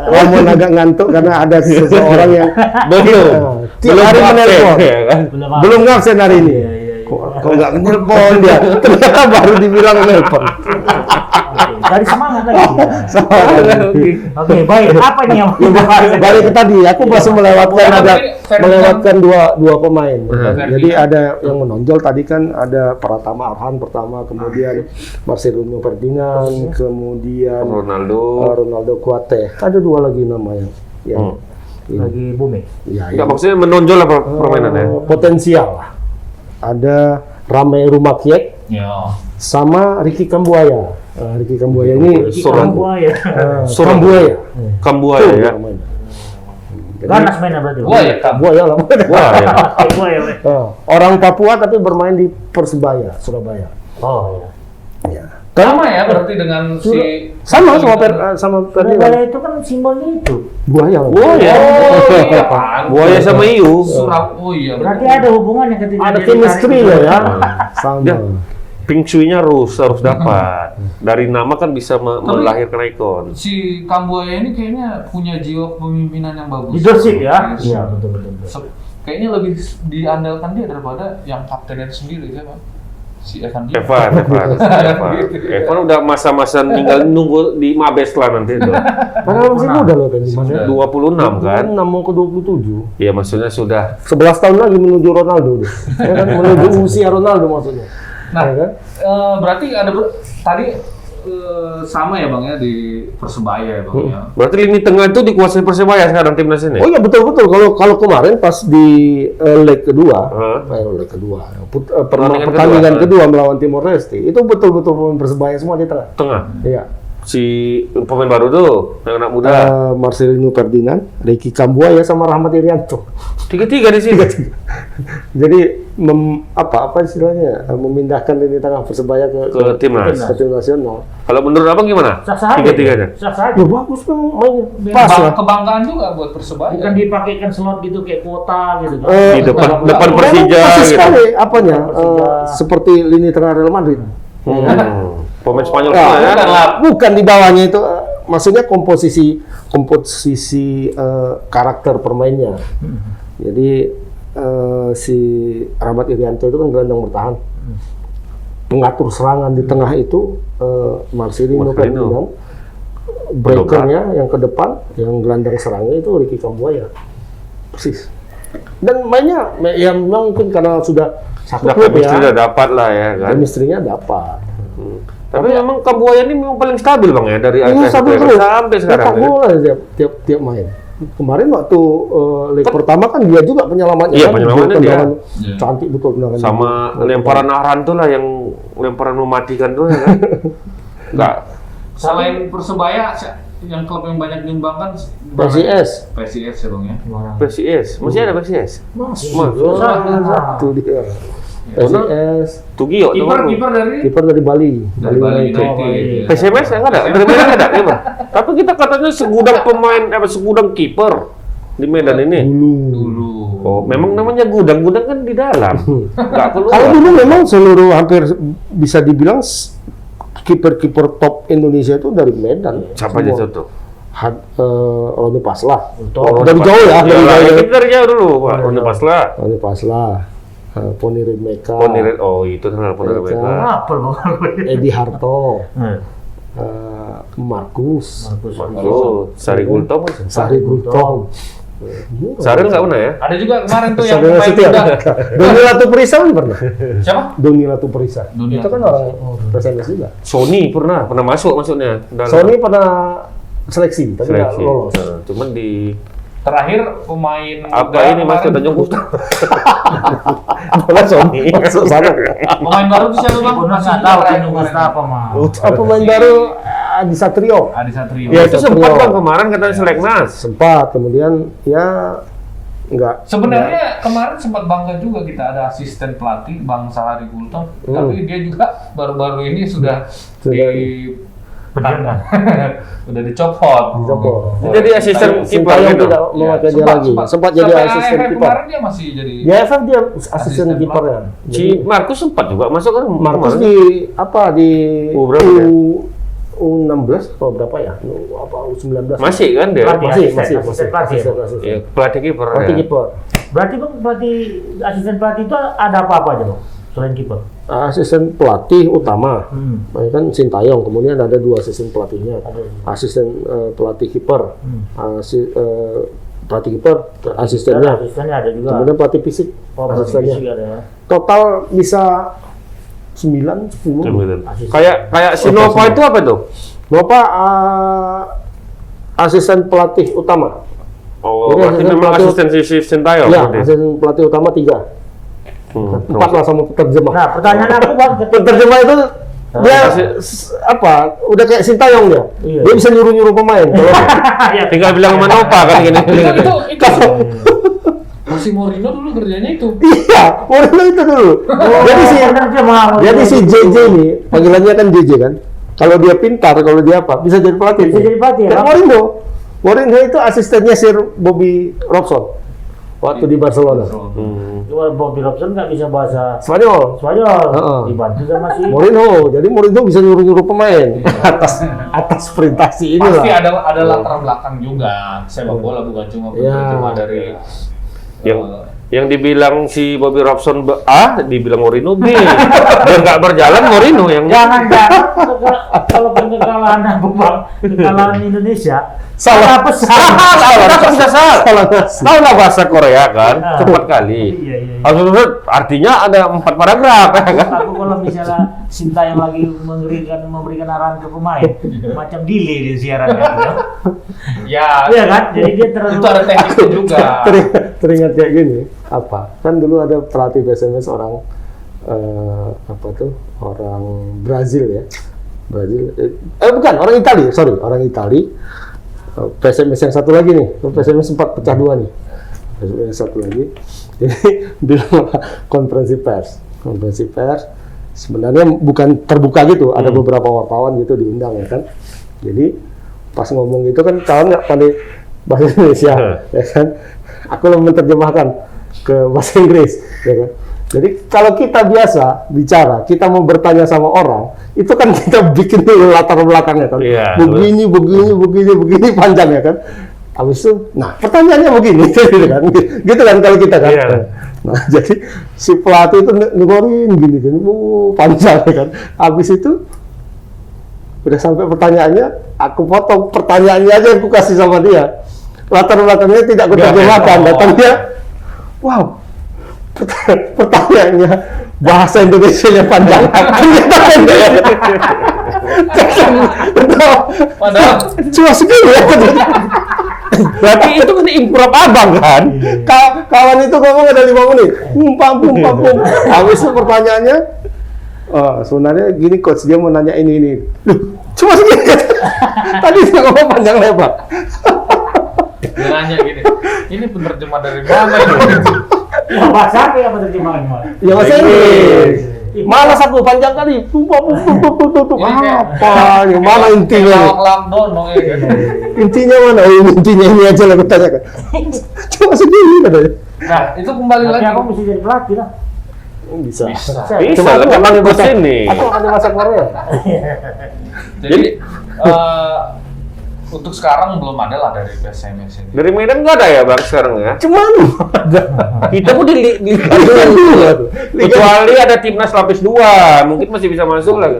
Ramon agak ngantuk karena ada seseorang yang tiap hari menelpon. Belum ngabsen hari ini. Kok nggak menelpon dia? Ternyata baru dibilang menelpon. Dari semangat lagi. Oke, baik. Apa nih yang mau kita bahas? Balik ke tadi, aku masih melewatkan dua pemain. Jadi ada yang menonjol tadi kan ada Pratama Arhan pertama, kemudian Marcelino Ferdinand, kemudian Ronaldo Kuate. Ada dua lagi nama yang Lagi booming. ya, Enggak, maksudnya menonjol apa permainannya? potensial lah. Ada Rame Rumakiek Ya. sama Ricky Kambuaya. Ricky Kambuaya ini Seorang buaya. Kambuaya. Kambuaya ya. Ganas mainnya berarti. Buaya, Kak. Buaya lah. Wah, ya. Buaya. Orang Papua tapi bermain di Persebaya, Surabaya. Oh, Ya. Sama ya berarti dengan si Sama Surabaya Ferdinand. itu kan simbolnya itu. Buaya. Buaya. Oh iya, Buaya sama hiu. Oh iya. Berarti ada hubungannya ketika Ada dia chemistry ditarik. ya. Sama. Ya. Ping Shui-nya harus dapat. Dari nama kan bisa melahirkan ikon. Si Kambuaya ini kayaknya punya jiwa kepemimpinan yang bagus. Leadership ya. Yes. Iya, betul. Kayaknya lebih diandalkan dia daripada yang kaptennya sendiri siapa? Si Evan Dimas. Evan udah masa-masa tinggal nunggu di Mabes lah nanti itu. Padahal masih muda loh kan. Sudah. 26 kan? 6 mau ke 27. Iya, maksudnya sudah 11 tahun lagi menuju Ronaldo. Ya kan menuju usia Ronaldo maksudnya. Nah, Ya kan? berarti ada tadi sama ya Bang ya di Persebaya ya Bang ya. berarti lini tengah itu dikuasai Persebaya sekarang timnas ini. Oh iya betul. Kalau kemarin pas di leg kedua, Pertandingan pertandingan kedua melawan Timor Leste, itu betul-betul pemain Persebaya semua di tengah. Tengah. Iya. si pemain baru tuh, yang anak muda. Marcelino Ferdinand, Ricky Kambuaya sama Rahmat Irianto. Tiga-tiga di sini. Jadi apa istilahnya memindahkan lini tengah Persebaya ke timnas. ke tim nasional. Kalau menurut abang gimana? Sah saja. Tiga-tiganya. Sah saja. Ya bagus kan main pas lah. Kebanggaan juga buat Persebaya. Bukan dipakaikan slot gitu kayak kuota gitu kan. Di depan Memang Persija persis gitu. sekali apanya Persija. seperti lini tengah Real Madrid. Pemain Spanyol Ya, semua ya. bukan di bawahnya itu maksudnya komposisi karakter permainnya. Jadi si Rahmat Irianto itu kan gelandang bertahan. Mengatur serangan di tengah itu Marcelino Ferdinand. Breakernya yang ke depan, yang gelandang serangnya itu Ricky Kambuaya. Persis. Dan mainnya ya memang mungkin karena sudah satu Sudah klub chemistry ya. udah dapat lah ya kan. Chemistry-nya dapat. Tapi memang Kambuaya ini memang paling stabil bang ya dari Ini AFF stabil terus. sampai sekarang. Cetak Ya. gol aja tiap main. Kemarin waktu leg pertama kan dia juga penyelamatnya. Iya, kan? penyelamatnya dia. Tendangan cantik betul tendangan. Sama lemparan Aran tuh lah yang lemparan mematikan tuh ya kan. Enggak. Selain Persebaya, yang klub yang banyak nyumbangkan PSIS. PSIS ya bang ya. PSIS, masih ada PSIS. Masih. Sah. Itu dia. PSIS. Tugio tuh. Kiper dari Kiper dari Bali. Bali United. United. PSMS enggak ada, dari Medan ada, ya Bang? Tapi kita katanya segudang pemain, segudang kiper di Medan ini. Dulu. Oh, memang namanya gudang kan di dalam, nggak keluar. Kalau dulu memang seluruh hampir bisa dibilang kiper-kiper top Indonesia itu dari Medan. Siapa aja tuh? Roni Paslah. Oh, Dari jauh ya, dari jauh. Kita dari jauh dulu, Pak. Roni Paslah. Roni Paslah. Poni Ridmeka. Oh, itu terkenal Poni Ridmeka. Apa bang? Edi Harto. Hmm. Markus. Oh, Sari Gultom kan? Sari Gultom. Saril nggak pernah ya? Ada juga kemarin tuh yang Saudara pemain setia. muda. Doni Latu Perisa kan pernah? Siapa? Doni Latu Perisa. Doni Itu kan Latu orang PSMS juga. Sony pernah masuk maksudnya. dalam Sony pernah seleksi, tapi nggak seleksi. lolos. Cuman di Terakhir pemain apa muda ini Mas kemarin. Tanjung Gustaf? Bola Sony. Masuk sana. Pemain baru tuh siapa bang? Pernah nggak tahu kan Mustafa mah. Pemain baru Adi Satrio. Adi Satrio. Ya itu Satrio. sempat bang kemarin katanya seleknas. Sempat, kemudian ya nggak. Sebenarnya kemarin sempat bangga juga kita ada asisten pelatih Bang Sahari Gultom, tapi dia juga baru-baru ini sudah Penjara. udah dicopot. Dicopot. Jadi asisten kiper Sintayong gitu. tidak memakai dia lagi. Sempat jadi Sampai asisten AFF kiper. kemarin dia masih jadi. Di AFF dia asisten kipernya. Si Markus sempat juga masuk kan? Markus kemarin. di apa di berapa ya? U16 atau berapa ya? Apa U19? Masih kan dia? Pelatih. Masih. Pelatih. Ya, pelatih kiper. Pelatih Ya. kiper. Berarti bang asisten pelatih itu ada apa aja bang selain kiper? Asisten pelatih utama. Hmm. Kan Sintayong, kemudian ada dua asisten pelatihnya. Asisten pelatih kiper. Pelatih kiper, asistennya. Asistennya ada juga. Kemudian pelatih fisik, Oh, asistennya. fisik ada ya. Total bisa 9, 10. Kayak si Nova itu apa tuh? Bapak asisten pelatih utama. Oh, Jadi berarti asisten memang pelatih- asisten si Sintayong. Ya, berarti. asisten pelatih utama 3. 4 lah sama penerjemah. Nah, pertanyaan aku bang, Penerjemah itu dia apa? Udah kayak Sintayong dia. Iya. Dia bisa nyuruh-nyuruh pemain. Kalau ya, Tinggal bilang sama Nova kan gini. Itu masih Mourinho dulu kerjanya itu. iya, Mourinho itu dulu. Jadi si JJ ini, panggilannya kan JJ kan. Kalau dia pintar, kalau dia apa, bisa jadi pelatih. Bisa jadi pelatih, ya, Dan Bang? Mourinho itu asistennya Sir Bobby Robson waktu di Barcelona. Bobby Robson nggak bisa bahasa Spanyol. Spanyol, Heeh. dibantu sama si Mourinho, jadi Mourinho bisa nyuruh-nyuruh pemain atas perintah si inilah. Pasti ada latar belakang juga sepak bola, bukan cuma Ya. dari Yang dibilang si Bobby Robson A, dibilang Mourinho B. Biar nggak berjalan Mourinho yang jangan kalau kekalahan aku bang, kekalahan Indonesia Salah pesan. Salah, bisa salah. Salah ngasih. Tahu lah bahasa Korea kan, Ah. cepat kali. Iya, iya, iya. Artinya ada 4 paragraf ya kan. Aku kalau misalnya Sinta yang lagi memberikan arahan ke pemain, macam delay di siarannya, gitu. ya Iya kan? Jadi dia terlalu itu ada tekniknya juga. Teringat kayak gini, apa? Kan dulu ada pelatih PSMS orang apa tuh? Orang Brazil ya. Brazil. Bukan, orang Itali, sorry, orang Itali. PSMS yang satu lagi nih, PSMS sempat pecah dua nih. PSMS yang satu lagi. Jadi bilang konferensi pers. Sebenarnya bukan terbuka gitu, ada beberapa wartawan gitu diundang ya kan. Jadi pas ngomong gitu kan kawan nggak pandai bahasa Indonesia, ya kan. Aku menerjemahkan ke bahasa Inggris, ya kan. Jadi kalau kita biasa bicara, kita mau bertanya sama orang, itu kan kita bikin dulu latar belakangnya kan. Iya, Begini panjang ya kan. Habis itu, nah pertanyaannya begini, gitu kan kalau kita kan. Iya. Nah jadi si pelatih itu ngeluarin gini, panjang ya kan. Habis itu udah sampai pertanyaannya, aku potong pertanyaannya aja aku kasih sama dia. Latar belakangnya tidak aku terjemahkan, datangnya, wow. Pertanyaannya bahasa Indonesia-nya panjang. Padahal Cuma segini ya. Berarti itu kan improv abang kan? Kawan itu ngomong ada 5 menit. Pum. Habis itu pertanyaannya, sebenarnya gini coach, dia mau nanya ini. Cuma segini. Tadi dia ngomong panjang lebar. dia nanya gini, ini penerjemah dari mana ini? Ya, bahasa apa yang penerjemahan Mas? Ya bahasa Inggris. Malas aku panjang kali. Apa? Mana intinya? Lawak dono ya kan. Intinya mana? Intinya ini aja lah aku tanyakan. Cuma segini katanya. Nah, itu kembali Tapi lagi. aku mesti jadi pelatih lah. Bisa. Bisa, kan kapan ke sini? Aku ada masak Korea. Jadi untuk sekarang belum ada lah dari PSMS ini. Dari Medan nggak ada ya Bang sekarang ya? Cuman ada. Kita pun di Liga Liga 2. kecuali ada timnas lapis 2, mungkin masih bisa masuk lah.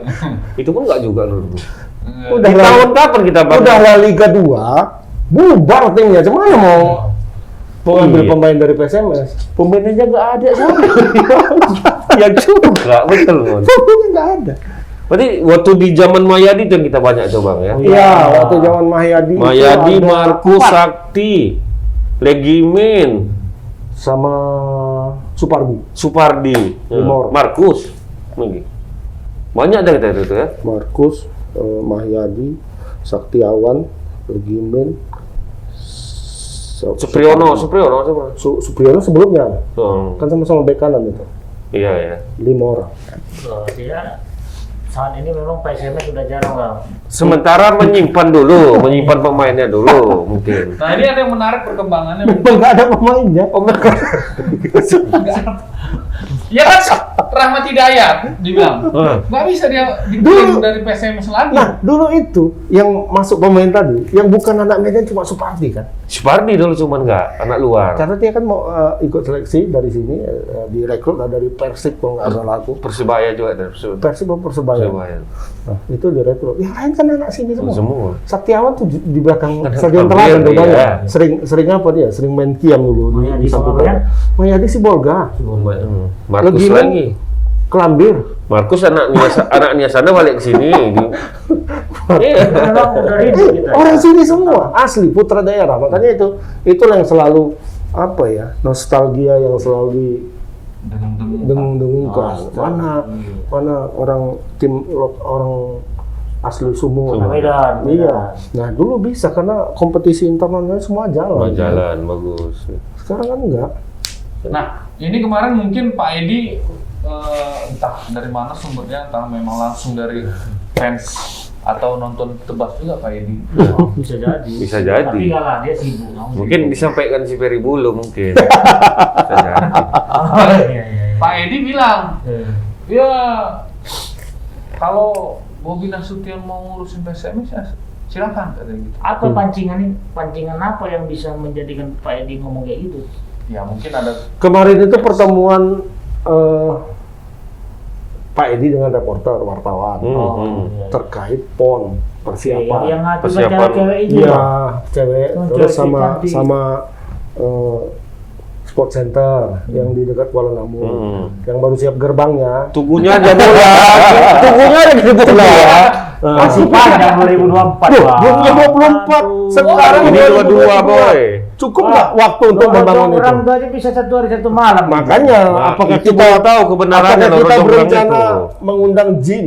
Itu pun nggak juga menurutku. Udah Di tahun kapan kita Bang? Udah lah Liga 2, bubar timnya. Cuman mau ambil Iya. pemain dari PSMS. Pemainnya nggak ada sama. Ya juga, betul Mon. Pemainnya nggak ada. Berarti waktu di zaman Mayadi itu yang kita banyak coba ya. Iya, waktu zaman Mahyadi. Mayadi, itu ada Markus, 4. Sakti, Legimin, Sama Supardi. Supardi, Limor. Markus, lagi. Banyak dari itu ya. Markus, Mahyadi, Saktiawan, Regimen, Supriyono. Supriyono sebelumnya. Oh, Kan sama-sama bek kanan itu. iya ya. 5 orang. Dia saat ini memang PSMS sudah jarang lah. Sementara menyimpan pemainnya dulu mungkin. Nah, ini ada yang menarik perkembangannya. Memang nggak ada pemainnya. Ya kan Rahmat Hidayat dibilang nggak bisa dia dikirim dari PSMS lagi. Nah, dulu itu yang masuk pemain tadi, yang bukan anak Medan cuma Supardi kan. Supardi dulu cuman nggak anak luar. Karena dia kan mau ikut seleksi dari sini, direkrut dari Persib kalau nggak salah aku. Persibaya juga ada. Persib atau Persebaya. Nah, itu direkrut. Yang lain kan anak sini semua. Semua. Saktiawan tuh di belakang Ada stadion Fabian, Teladan tuh iya. banyak. Sering apa dia? Sering main kiam dulu Mahyadi di sama samping Fabian? kanan. Mahyadi si Bolga. Markus Legimen, lagi. Kelambir. Markus anaknya sana balik ke sini. Iya. Memang dari kita. Orang sini semua asli putra daerah. Makanya itulah yang selalu apa ya, nostalgia yang selalu dengung-dengungkan. Mana orang asli Sumo. Medan. Iya. Nah dulu bisa karena kompetisi internalnya semua jalan. Jalan bagus. Sekarang kan enggak. Nah, ini kemarin mungkin Pak Edi entah dari mana sumbernya, entah memang langsung dari fans atau nonton tebas juga Pak Edi. Bisa jadi. Bisa jadi. Tapi nggak lah, dia sibuk. Mungkin disampaikan si Ferry Bulu mungkin. Bisa jadi. Iya. Pak Edi bilang, ya kalau Bobi Nasution mau ngurusin PSMS ya silakan katanya gitu. Apa pancingan apa yang bisa menjadikan Pak Edi ngomong kayak gitu? Ya mungkin ada Kemarin itu pertemuan Pak Edi dengan reporter wartawan terkait PON persiapan. Yang ngatur Persiapan. cewek itu. Iya, Pak. cewek Oh, terus cewek cantik. sama sport center yang di dekat Kuala Namu. Yang baru siap gerbangnya. Tubuhnya aja bola. Tubuhnya ada di bola. Masih panjang 2024 Belum Pak. 2024. Sekarang Ini 22 boy. cukup nggak waktu untuk membangun itu? Orang tua aja bisa 1 hari 1 malam. Makanya, Nah, apakah itu kita tahu kebenarannya apakah kita orang-orang berencana itu. mengundang jin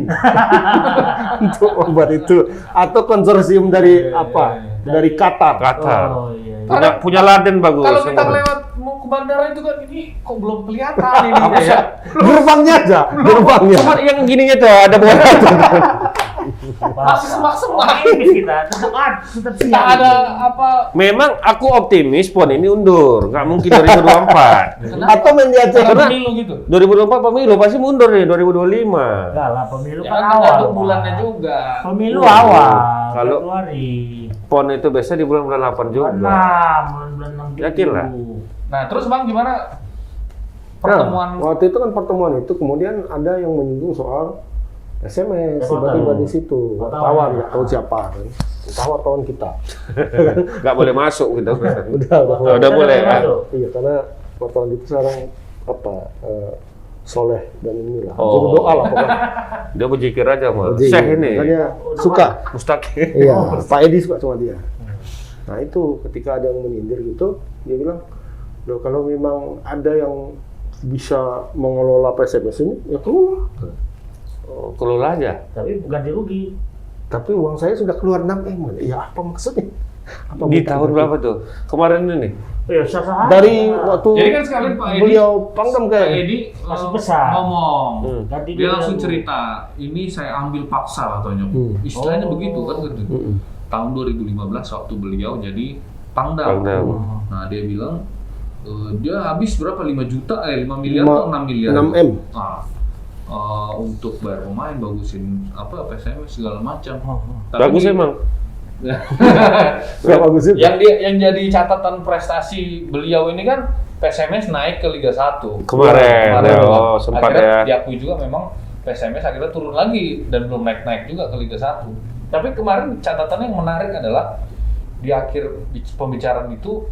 untuk membuat itu, atau konsorsium dari apa? Dari Qatar. Qatar. Oh iya. Punya Laden bagus. Kalau kita lewat mau ke bandara itu kan ini kok belum kelihatan ini ya. Gerbangnya aja, gerbangnya. Cuma yang gininya tuh ada bola tuh. Masih semak-semak. Ini kita tetap Tidak siap. ada apa. Memang aku optimis PON ini undur, nggak mungkin 2024. Atau main di acara Karena pemilu gitu. 2024 pemilu pasti mundur nih 2025. Enggak lah, pemilu Ya kan kan awal. tergantung Pak. bulannya juga. Pemilu awal. Kalau- Februari. PON itu biasa di bulan-bulan 8 juga. Bulan 6 Yakin lah. Nah, terus Bang gimana Nah, pertemuan waktu itu kan pertemuan itu kemudian ada yang menyinggung soal SMS Wartawan. tiba-tiba di situ, wartawan nggak tahu siapa kan. Kita wartawan kita. Nggak boleh masuk gitu. Udah boleh kan? Iya, karena wartawan itu sekarang apa soleh dan inilah. Oh. Suruh doa lah pokoknya. Dia berzikir aja mah. Jadi, Syekh ini. makanya suka. Mustaqim. Iya, Pak Edi suka sama dia. Nah itu ketika ada yang menyindir gitu, dia bilang, loh kalau memang ada yang bisa mengelola PSMS ini, ya kelola. Oh, kelola aja. Tapi ganti rugi. Tapi uang saya sudah keluar 6M. Ya apa maksudnya? Apa Di maksudnya? tahun berapa tuh? Kemarin ini. Ya sah-sah. Dari waktu Jadi kan sekalian Pak Edi, beliau pangdam Pak kayak Edi Masih besar. ngomong. Ganti Dia langsung dulu. cerita, ini saya ambil paksa katanya. Istilahnya begitu kan gitu. Tahun 2015 waktu beliau jadi pangdam. Pangdam. Nah, dia bilang dia habis berapa 5 juta 5 miliar atau 6 miliar. 6M. Nah, untuk bayar pemain, bagusin apa PSMS segala macam. Tapi Bagus di- emang. Nggak bagus itu. yang jadi catatan prestasi beliau ini kan PSMS naik ke Liga 1 Kemarin. kan. Oh, sempat Akhirnya ya. diakui juga memang PSMS akhirnya turun lagi dan belum naik juga ke Liga 1. Tapi kemarin catatannya yang menarik adalah di akhir pembicaraan itu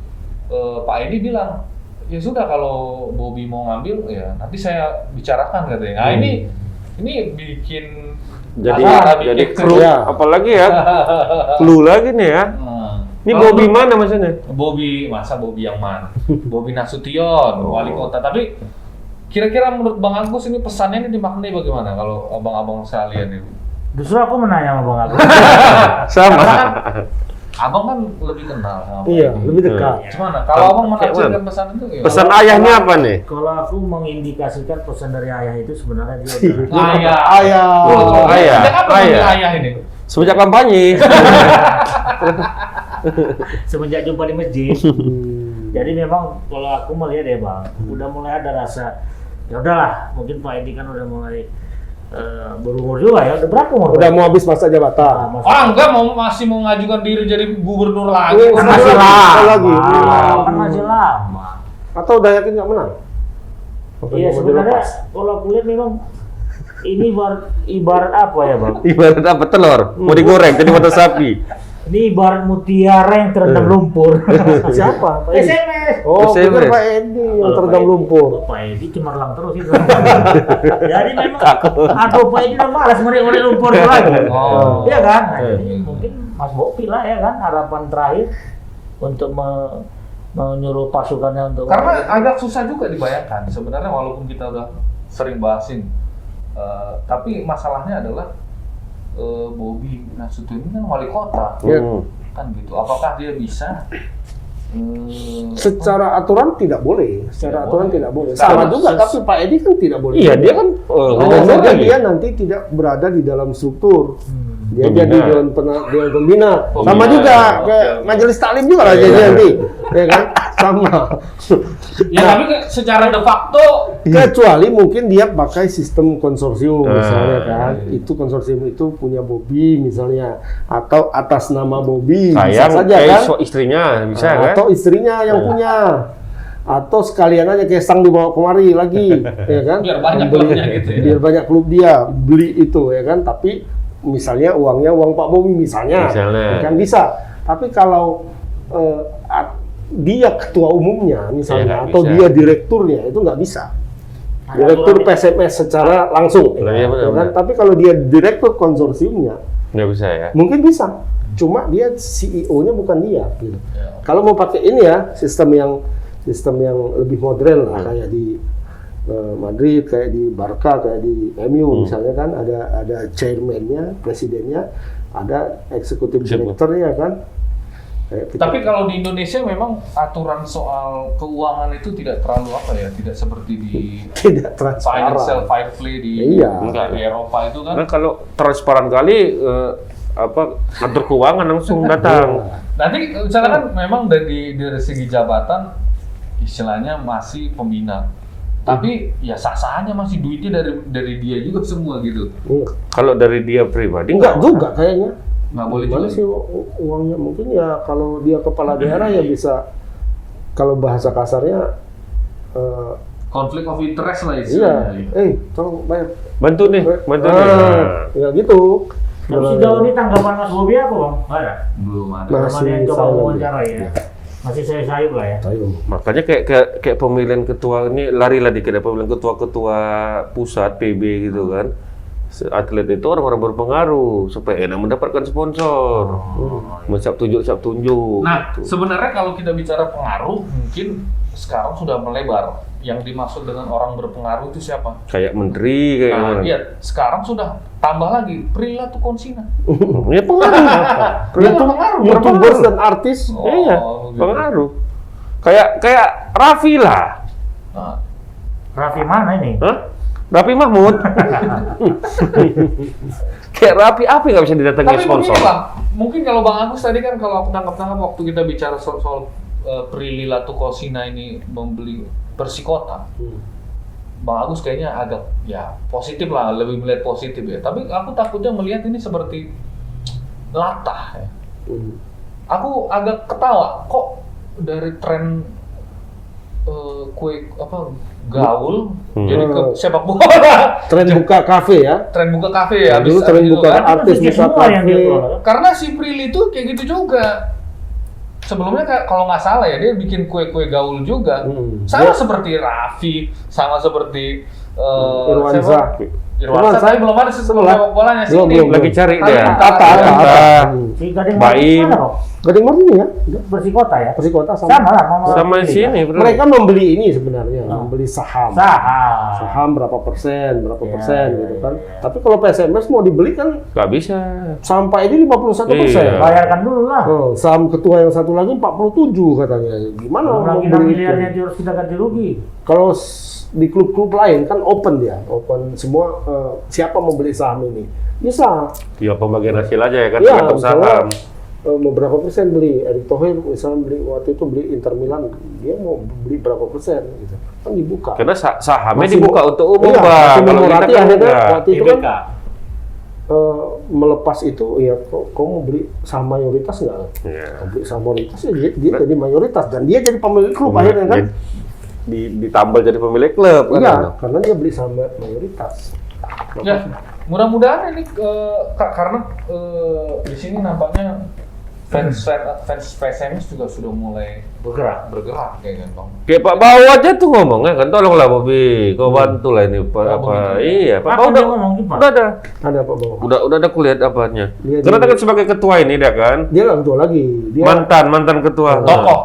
Pak Edi bilang, ya sudah kalau Bobby mau ngambil ya nanti saya bicarakan katanya. Nah ini bikin Jadi masalah, jadi bikin- kru Ya. apalagi ya? Clue lagi nih ya. Nah, Ini kalau Bobby mana maksudnya? Bobby, masa Bobby yang mana? Bobby Nasution, wali kota. Tapi kira-kira menurut Bang Agus ini pesannya ini dimaknai bagaimana kalau abang-abang sekalian ini? Justru aku menanya sama Bang Agus. Sama. Abang kan lebih kenal sama Pak Iya, Edi. lebih dekat. Gimana? Kalau abang Kayak menafsirkan mana? pesan itu ya? Pesan ayahnya apa nih? Kalau aku mengindikasikan pesan dari ayah itu sebenarnya dia udah Ayah. Ayah. Oh, ayah. Sejak kapan Ayah. manggil ayah ini? Semenjak kampanye. semenjak jumpa di masjid. Jadi memang kalau aku melihat ya Bang, udah mulai ada rasa ya udahlah, mungkin Pak Edi kan udah mulai berumur juga ya. Udah berapa umur? Udah Pak? mau habis masa jabatan. Enggak masih mau ngajukan diri jadi gubernur lagi. Kan masih lama. lagi. Kan masih lama. Atau udah yakin nggak menang? Atau Iya mau sebenarnya dilepas? kalau aku lihat memang ini ibarat apa ya Bang? Ibarat apa telur? Mau digoreng jadi mata sapi. Ini ibarat mutiara yang terendam lumpur. Siapa? Pak Edi? SMS. Oh, SMS. bener Pak Edi yang Kalau terendam Pak Edi- lumpur. oh, Pak Edi cemerlang terus itu. Jadi memang aduh Pak Edi udah malas ngorek-ngorek lumpur itu lagi. Oh. Iya kan? Nah, jadi mungkin Mas Bopi lah ya kan harapan terakhir untuk menyuruh pasukannya untuk Karena agak susah juga dibayangkan sebenarnya walaupun kita udah sering bahasin. Tapi masalahnya adalah Bobby Nasution ini kan wali kota. Iya. Kan gitu. Apakah dia bisa Secara aturan tidak boleh. Secara Tidak aturan boleh. tidak boleh. Karena Sama juga, tapi Pak Edi kan tidak boleh. Iya, juga. dia kan Hanya ngomong saja lagi. dia nanti tidak berada di dalam struktur. Dia Pembina. jadi dewan pembina. Sama Pembina. juga Oke, kayak oke. majelis taklim juga lah jadi nanti. Ya kan? Sama. Ya tapi secara de facto Kecuali mungkin dia pakai sistem konsorsium Ah, misalnya kan. Itu konsorsium itu punya Bobby misalnya atau atas nama Bobby bisa Sayang saja kan. istrinya bisa kan? Atau istrinya yang punya. Atau sekalian aja Kesang dibawa kemari lagi, ya kan? Biar banyak Beli- klubnya gitu ya. Biar banyak klub dia beli itu, ya kan? Tapi misalnya uangnya uang Pak Bobby misalnya, Misalnya. kan bisa. Tapi kalau dia ketua umumnya misalnya Iya, nggak atau bisa. dia direkturnya itu nggak bisa. direktur PSMS secara langsung, Iya, benar, ya kan? benar. Tapi kalau dia direktur konsorsiumnya, Nggak bisa ya. mungkin bisa. Cuma dia CEO-nya bukan dia. Gitu. Ya. Kalau mau pakai ini ya sistem yang lebih modern lah, kayak di Madrid, kayak di Barca, kayak di MU misalnya kan ada chairman-nya, presidennya, ada eksekutif direkturnya kan. Kayak kita. Tapi kalau di Indonesia memang aturan soal keuangan itu tidak terlalu apa ya, tidak seperti di tidak transparan. financial fair play di Iya. di Eropa itu kan. Karena kalau transparan kali kantor keuangan langsung datang. Nanti misalnya kan memang dari segi jabatan istilahnya masih pembina. Tapi ya sah-sah aja masih duitnya dari dia juga semua gitu. Kalau dari dia pribadi Enggak juga kayaknya. Nggak boleh Mana juga. sih uangnya? Mungkin ya kalau dia kepala daerah ya bisa, kalau bahasa kasarnya, Konflik of interest lah iya, istilahnya. tolong bayar. bantu nih. Ya gitu. Tapi sejauh ini tanggapan Mas Bobi apa bang? Nggak ada. Belum ada. Masih Belum ada yang coba silent. wawancara ya. Masih sayup lah ya. Ayo. Makanya kayak pemilihan ketua ini lari dikit ya, pemilihan ketua pusat PB gitu kan. Atlet itu orang-orang berpengaruh supaya enak mendapatkan sponsor. Siap tunjuk. Nah, Gitu. sebenarnya kalau kita bicara pengaruh, mungkin sekarang sudah melebar. Yang dimaksud dengan orang berpengaruh itu siapa? Kayak menteri kayak Nah, mana? iya, sekarang sudah tambah lagi Prilly Latuconsina. Ya pengaruh. YouTubers dan artis. Iya, gitu. pengaruh. Kayak Raffi lah. Nah, Raffi mana ini? Hah? Raffi Mahmud. Kayak Raffi apa yang nggak bisa didatangi tapi sponsor? begini Bang, mungkin kalau Bang Agus tadi kan kalau aku tangkap waktu kita bicara soal Prilly Latuconsina ini membeli Persikota, Bang Agus kayaknya agak ya positif lah, lebih melihat positif ya. Tapi aku takutnya melihat ini seperti latah ya. Aku agak ketawa kok dari tren kue apa gaul jadi ke sepak bola. Tren buka kafe ya. Tren buka kafe ya. Dulu habis tren itu buka kan. artis Itu buka semua yang kafe. dia kelola. Karena si Prilly itu kayak gitu juga. Sebelumnya kalau nggak salah ya dia bikin kue-kue gaul juga. Sama Dia- seperti Raffi, sama seperti Irwansyah. siapa? Irwansyah, tapi belum ada sebelum Belum. sepak bolanya sih. Belum, ini. belum. Lagi cari Tapi dia. Tata. Si Gading Baim. mana bang? Gading Martini ya. Persikota ya? Persikota Sama lah. Sama sini, bro. Mereka membeli ini sebenarnya, membeli saham. Saham. Saham berapa persen Ya, gitu kan. ya. Tapi kalau PSMS mau dibeli kan Nggak bisa. sampai ini 51%. Iya. Bayarkan dulu lah. Saham ketua yang satu lagi 47 katanya. Gimana Belum mau lagi 6 beli miliarnya itu? harus kita ganti rugi. Kalau di klub-klub lain kan open dia, open semua, siapa mau beli saham ini bisa. Ya pembagian hasil aja ya kan, Iya, tergantung misalnya, saham. mau berapa persen beli Erick Thohir misalnya beli waktu itu beli Inter Milan, dia mau beli berapa persen gitu kan dibuka. Karena sahamnya Masih- dibuka untuk umum, iya, Bang. masih Kalau kita Memorati kan akhirnya enggak. waktu itu IBK. kan melepas itu ya kok mau beli saham mayoritas nggak? Iya. Kalau beli saham mayoritas ya dia jadi mayoritas dan dia jadi pemilik klub akhirnya kan. Ditambal jadi pemilik klub kan. Iya, karena dia beli saham mayoritas. Ya, mudah-mudahan ini karena di sini nampaknya fans PSMS juga sudah mulai bergerak kayaknya Bang. Kayak Pak Bau aja tuh ngomongnya kan, tolonglah Bobi, kau bantu lah ini apa. Iya, Pak Apa Bau dia udah ngomong gitu, Pak? udah ada. Ada apa bawah? Udah ada kulihat apanya. Dia Karena jadi- kan sebagai ketua ini dia kan. Dia nggak ketua lagi. Dia Mantan ketua. Tokoh.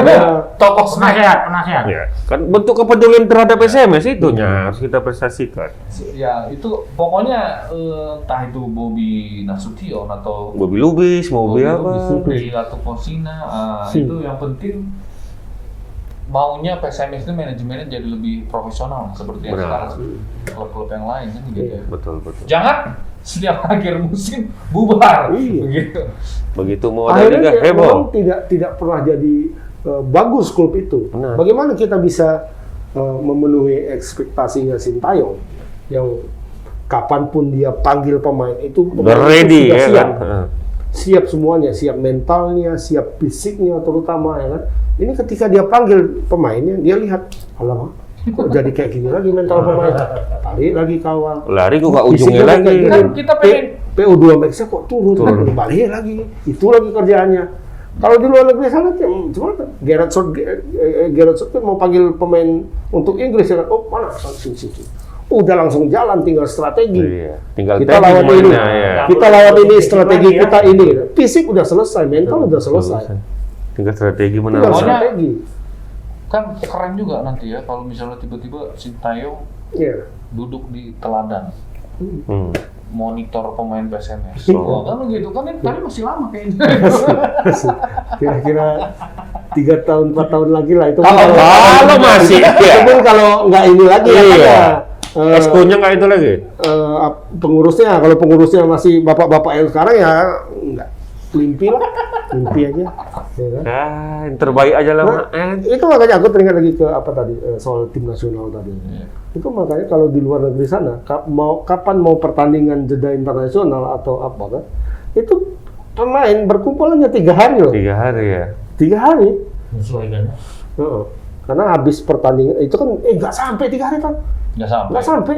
dia- Tokoh Penasehat. Ya, kan bentuk kepedulian terhadap SMS itunya harus kita prestasikan. Ya, itu pokoknya entah itu Bobi Nasution atau Bobi Lubis, mau Bobi apa? Prilly Latuconsina, itu yang penting maunya PSMS itu manajemennya jadi lebih profesional seperti yang Benar. sekarang klub-klub yang lain kan gitu. Iya. Betul. Jangan setiap akhir musim bubar Iya. begitu. Begitu mau ada akhirnya liga dia heboh. memang tidak pernah jadi bagus klub itu. Benar. Bagaimana kita bisa memenuhi ekspektasinya Sintayong yang kapanpun dia panggil pemain itu Udah pemain ready itu sudah ya siap. kan. Siap semuanya, siap mentalnya, siap fisiknya terutama ya kan. Ini ketika dia panggil pemainnya, dia lihat, alamak, kok jadi kayak gini lagi mental pemain. Balik lagi kawal. Lari gua gak Fisiknya ujungnya kayak lagi. gini. Kan kita pengen PO2 Max-nya kok turun. Balik lagi. Itu lagi kerjaannya. Kalau di luar negeri sana cuma Gareth Southgate mau panggil pemain untuk Inggris ya kan? Oh mana? Sini. Udah langsung jalan, tinggal strategi. Iya. Tinggal Kita lawan ini, ya. kita lawan ini, strategi lagi, kita ini. Fisik udah selesai, mental udah selesai. Tinggal strategi Tinggal menang. strategi. Kan keren juga nanti ya kalau misalnya tiba-tiba Sintayong Iya. duduk di teladan Hmm. monitor pemain PSMS. Oh. Wah, kan begitu kan ini tapi masih lama kayaknya. Kira-kira 3 tahun, 4 tahun lagi lah itu. Kalau masih, Itu ya. pun kalau nggak ini lagi ya. Iya. Kan, Esko-nya nggak itu lagi? pengurusnya, kalau pengurusnya masih bapak-bapak yang sekarang ya nggak. Mimpi aja. Ya kan? Yang terbaik aja lah. Nah, itu makanya aku teringat lagi ke apa tadi soal tim nasional tadi. Itu makanya kalau di luar negeri sana, kapan mau pertandingan jeda internasional atau apa kan? Itu pemain berkumpul hanya 3 hari loh. 3 hari ya. 3 hari. Menyesuaikan. Karena habis pertandingan itu kan nggak sampai 3 hari kan? Nggak sampai.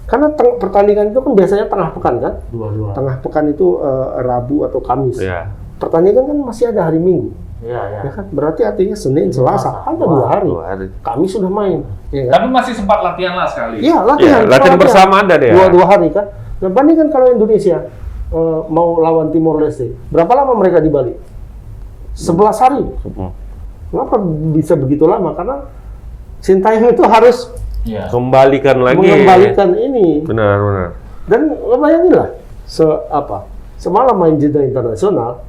Karena pertandingan itu kan biasanya tengah pekan kan? Dua. Tengah pekan itu Rabu atau Kamis. Iya. Pertandingan kan masih ada hari Minggu. Iya. Ya kan? Berarti artinya Senin, Selasa, ada 2 hari. 2 hari. Kami sudah main. Ya kan? Tapi masih sempat latihan lah sekali. Iya, Iya, latihan bersama ada deh. Dua hari kan. Nah, bandingkan kalau Indonesia mau lawan Timor Leste, berapa lama mereka di Bali? 11 hari. Kenapa bisa begitu lama? Karena Sintayong itu harus Iya. Kembalikan lagi. mengembalikan ini. Benar. Dan lo bayangin lah, semalam main jeda internasional,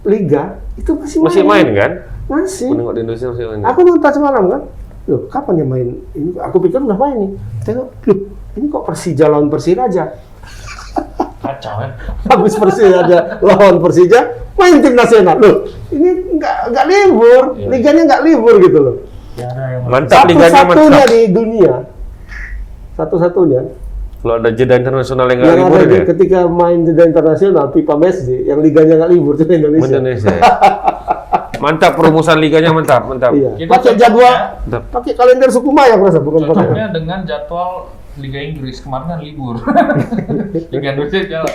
Liga itu Masih main kan? Masih. Menengok di Indonesia masih main. Aku nonton semalam kan, loh kapan dia main? Ini aku pikir udah main nih. Tengok, loh ini kok Persija lawan Persiraja. Kacau ya. Habis Persiraja lawan Persija, main tim nasional. Loh, ini nggak libur, liganya nggak libur gitu loh. Mantap liganya Satu-satunya mantap. di dunia, satu-satunya Kalau ada jeda internasional yang nggak yang libur ada ya. ketika main jeda internasional FIFA Matchday yang liganya nggak libur cuma Indonesia. Indonesia. Mantap perumusan liganya mantap. Iya. Kita Pakai jadwal, Mantap. pakai kalender suku Maya aku rasa bukan pakai. Cocoknya dengan jadwal Liga Inggris kemarin kan libur. Liga Indonesia jalan.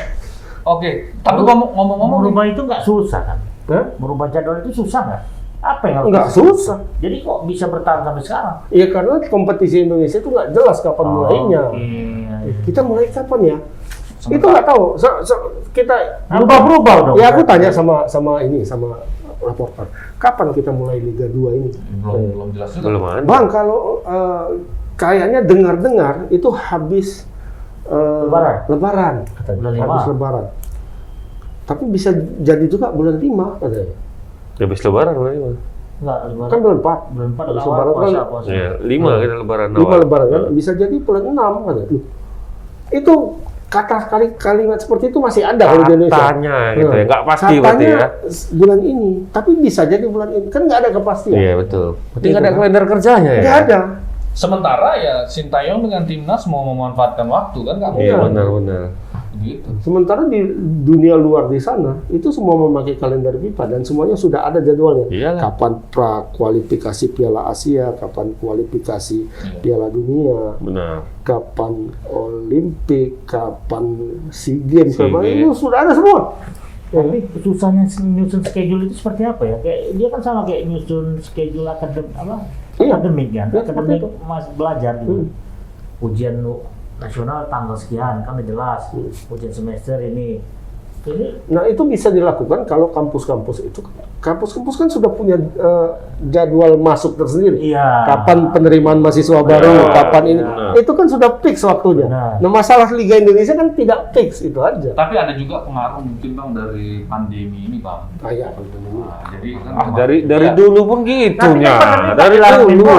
Oke, tapi ngomong-ngomong Merubah itu nggak susah kan? Hah? Merubah jadwal itu susah nggak? Apa yang harus Nggak disusah? susah. Jadi kok bisa bertahan sampai sekarang? Iya karena kompetisi Indonesia itu nggak jelas kapan mulainya. Oke. Kita mulai kapan ya? Itu nggak tahu. Kita Berubah dong. ya aku tanya sama reporter, kapan kita mulai Liga 2 ini? belum jelas juga. Belum ada. Bang, kalau kayaknya dengar-dengar itu habis Lebaran. Bulan Habis 5. Lebaran. Tapi bisa jadi juga bulan 5 katanya. Habis lebaran mana? Enggak, Lebaran. Kan bulan 4. Bulan 4 Habis awal Lebaran kan puasa. Ya, 5 kita lebaran 5 Lebaran kan bisa jadi bulan 6 katanya. Loh, itu kalimat seperti itu masih ada kalau di Indonesia. Katanya gitu ya, nggak pasti berarti ya. Bulan ini, tapi bisa jadi bulan ini. Kan nggak ada kepastian. Iya betul. Berarti Gitu nggak ada kan. kalender kerjanya ya? Nggak ada. Sementara ya Sintayong dengan timnas mau memanfaatkan waktu kan nggak Iya mungkin. benar. Gitu. Sementara di dunia luar di sana, itu semua memakai kalender FIFA dan semuanya sudah ada jadwalnya. Iyalah. Kapan pra-kualifikasi Piala Asia, kapan kualifikasi Piala Dunia, Benar. kapan Olimpik, kapan SEA Games, SEA kapan- Games. itu sudah ada semua. Tapi susahnya nyusun schedule itu seperti apa ya? Kayak dia kan sama kayak nyusun schedule Iya. akademik kan? Iya, Akademik seperti itu. masih belajar gitu. Ujian nasional tanggal sekian kan udah jelas. Ujian semester ini. Nah itu bisa dilakukan kalau kampus-kampus itu, kampus-kampus kan sudah punya jadwal masuk tersendiri. Iya. Kapan penerimaan mahasiswa baru, kapan ini, benar. itu kan sudah fix waktunya. Benar. Nah masalah Liga Indonesia kan tidak fix, itu aja. Tapi ada juga pengaruh mungkin bang dari pandemi ini bang. Kayak Nah, jadi kan Dari ya, dulu pun gitunya. Dari dulu.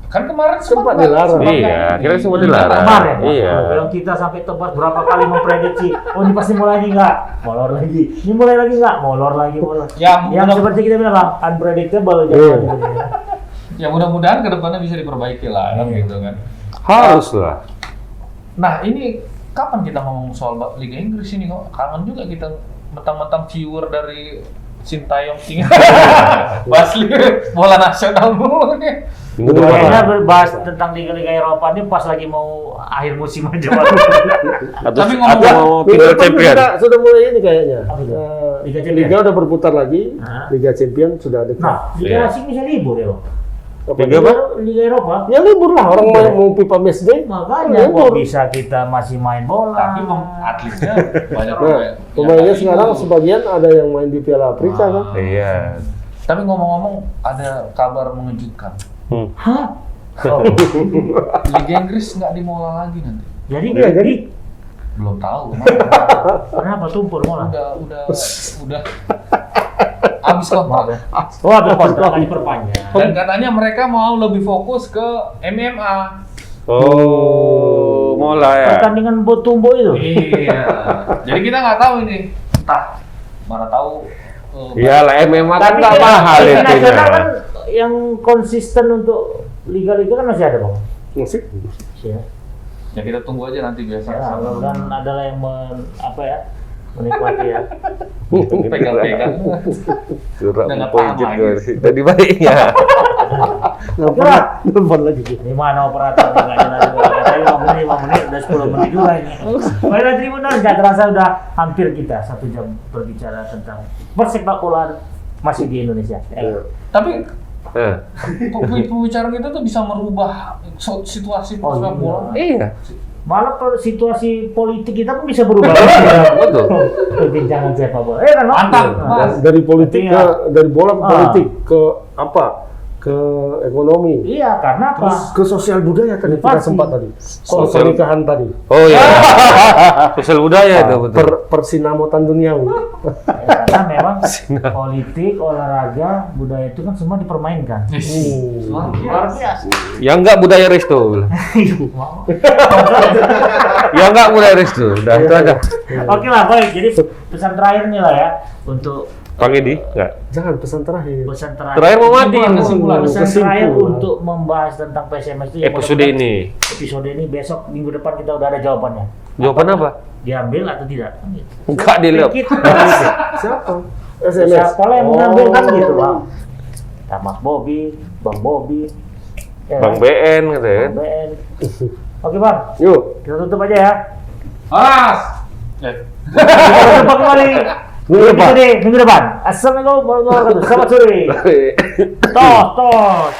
kan kemarin Sempat nggak- dilarang. sempat Iya, nggak- kira semua dilarang. Kemarin, Iya. Yang kita sampai tebas berapa kali memprediksi, oh ini pasti mulai lagi nggak, molor lagi, ini mulai lagi nggak, molor lagi. Ya, Yang mudah- seperti kita bilang, Bang, unpredictable. Iya. jangan gitu. Ya mudah-mudahan kedepannya bisa diperbaiki lah kan gitu kan. Harus lah. Nah ini kapan kita ngomong soal Liga Inggris ini kok kangen juga kita mentang-mentang viewer dari Sintayong tinggal Basli bola nasional mulu nih. Minggu depan. Kayaknya berbahas tentang Liga-Liga Eropa ini pas lagi mau akhir musim aja. Atau Tapi mau Minggu final depan champion. sudah mulai ini kayaknya. Apa itu? Liga Liga Champion. udah berputar lagi. Hah? Liga Champion sudah dekat. Nah, Liga Iya. asing bisa libur ya, Bang. Liga apa? Liga Eropa. Ya libur lah, orang mau FIFA match day. Makanya libur. kok bisa kita masih main bola. Tapi atletnya banyak Nah, pemainnya sekarang sebagian ada yang main di Piala Afrika kan. Iya. Tapi ngomong-ngomong ada kabar mengejutkan. Hah? Liga Inggris nggak dimola lagi nanti. Jadi Iya, jadi. Belum tahu. Kenapa tumpur mola? Udah habis kontrak. ya. Oh, ada kontrak kan diperpanjang. Dan katanya mereka mau lebih fokus ke MMA. Oh, mola ya. Pertandingan Botumbo itu. Iya. Jadi kita nggak tahu ini. Entah mana tahu. Iyalah MMA kan Tapi nggak mahal Liga itunya. nasional kan yang konsisten untuk liga-liga kan masih ada, Bang. Musik. Ya. Ya kita tunggu aja nanti biasa. Ya, mudah-mudahan adalah yang menikmati ya. Pegang-pegang. Surat Udah nggak pojit tahan gue. lagi. Tadi baiknya. Nelfon lagi. Di mana operator nggak jelas juga. Katanya 5 menit, udah 10 menit juga ini. Baiklah Tribuners, nggak terasa udah hampir kita 1 jam berbicara tentang persepak bola masih di Indonesia. Ya. Tapi Eh, pembicaraan kita tuh bisa merubah situasi Oh, sepak bola. iya. Malah kalau situasi politik kita pun bisa berubah. Betul. Perbincangan sepak bola. Kan, Bang? Mantap, Iya. Mas. Dari politik Iya. dari bola ke Ah. politik ke apa? Ke ekonomi. Iya, karena apa? Terus ke sosial budaya tadi kita Pasti. sempat tadi. Soal Sosial- pernikahan tadi. Oh iya. Sosial budaya itu betul. Persinamotan duniawi. Ya, karena memang politik, olahraga, budaya itu kan semua dipermainkan. Luar biasa. Ya enggak budaya resto. bilang. Ya enggak budaya resto. Udah itu aja. Oke lah, baik. Jadi pesan terakhir nih lah ya untuk Bang Edi, enggak. Jangan pesan terakhir. pesan terakhir. Terakhir mau mati. Kesimpulan. Pesan Kesimpulan. terakhir untuk membahas tentang PSMS itu. ya, Episode mudah-mudahan ini. Episode ini besok minggu depan kita udah ada jawabannya. Jawaban apa? Diambil atau tidak? Kan gitu. Enggak dilep. Dikit. Siapa? SMS. Siapa lah yang mengambil kan gitu, Bang. Mas Bobi, Bang Bobi, ya, Bang kan? BN gitu ya. Bang BN. Oke, Bang. Yuk. Kita tutup aja ya. Mas. Kita jumpa kembali Minggu depan. minggu depan. Assalamualaikum warahmatullahi wabarakatuh. Selamat sore. Tos, tos.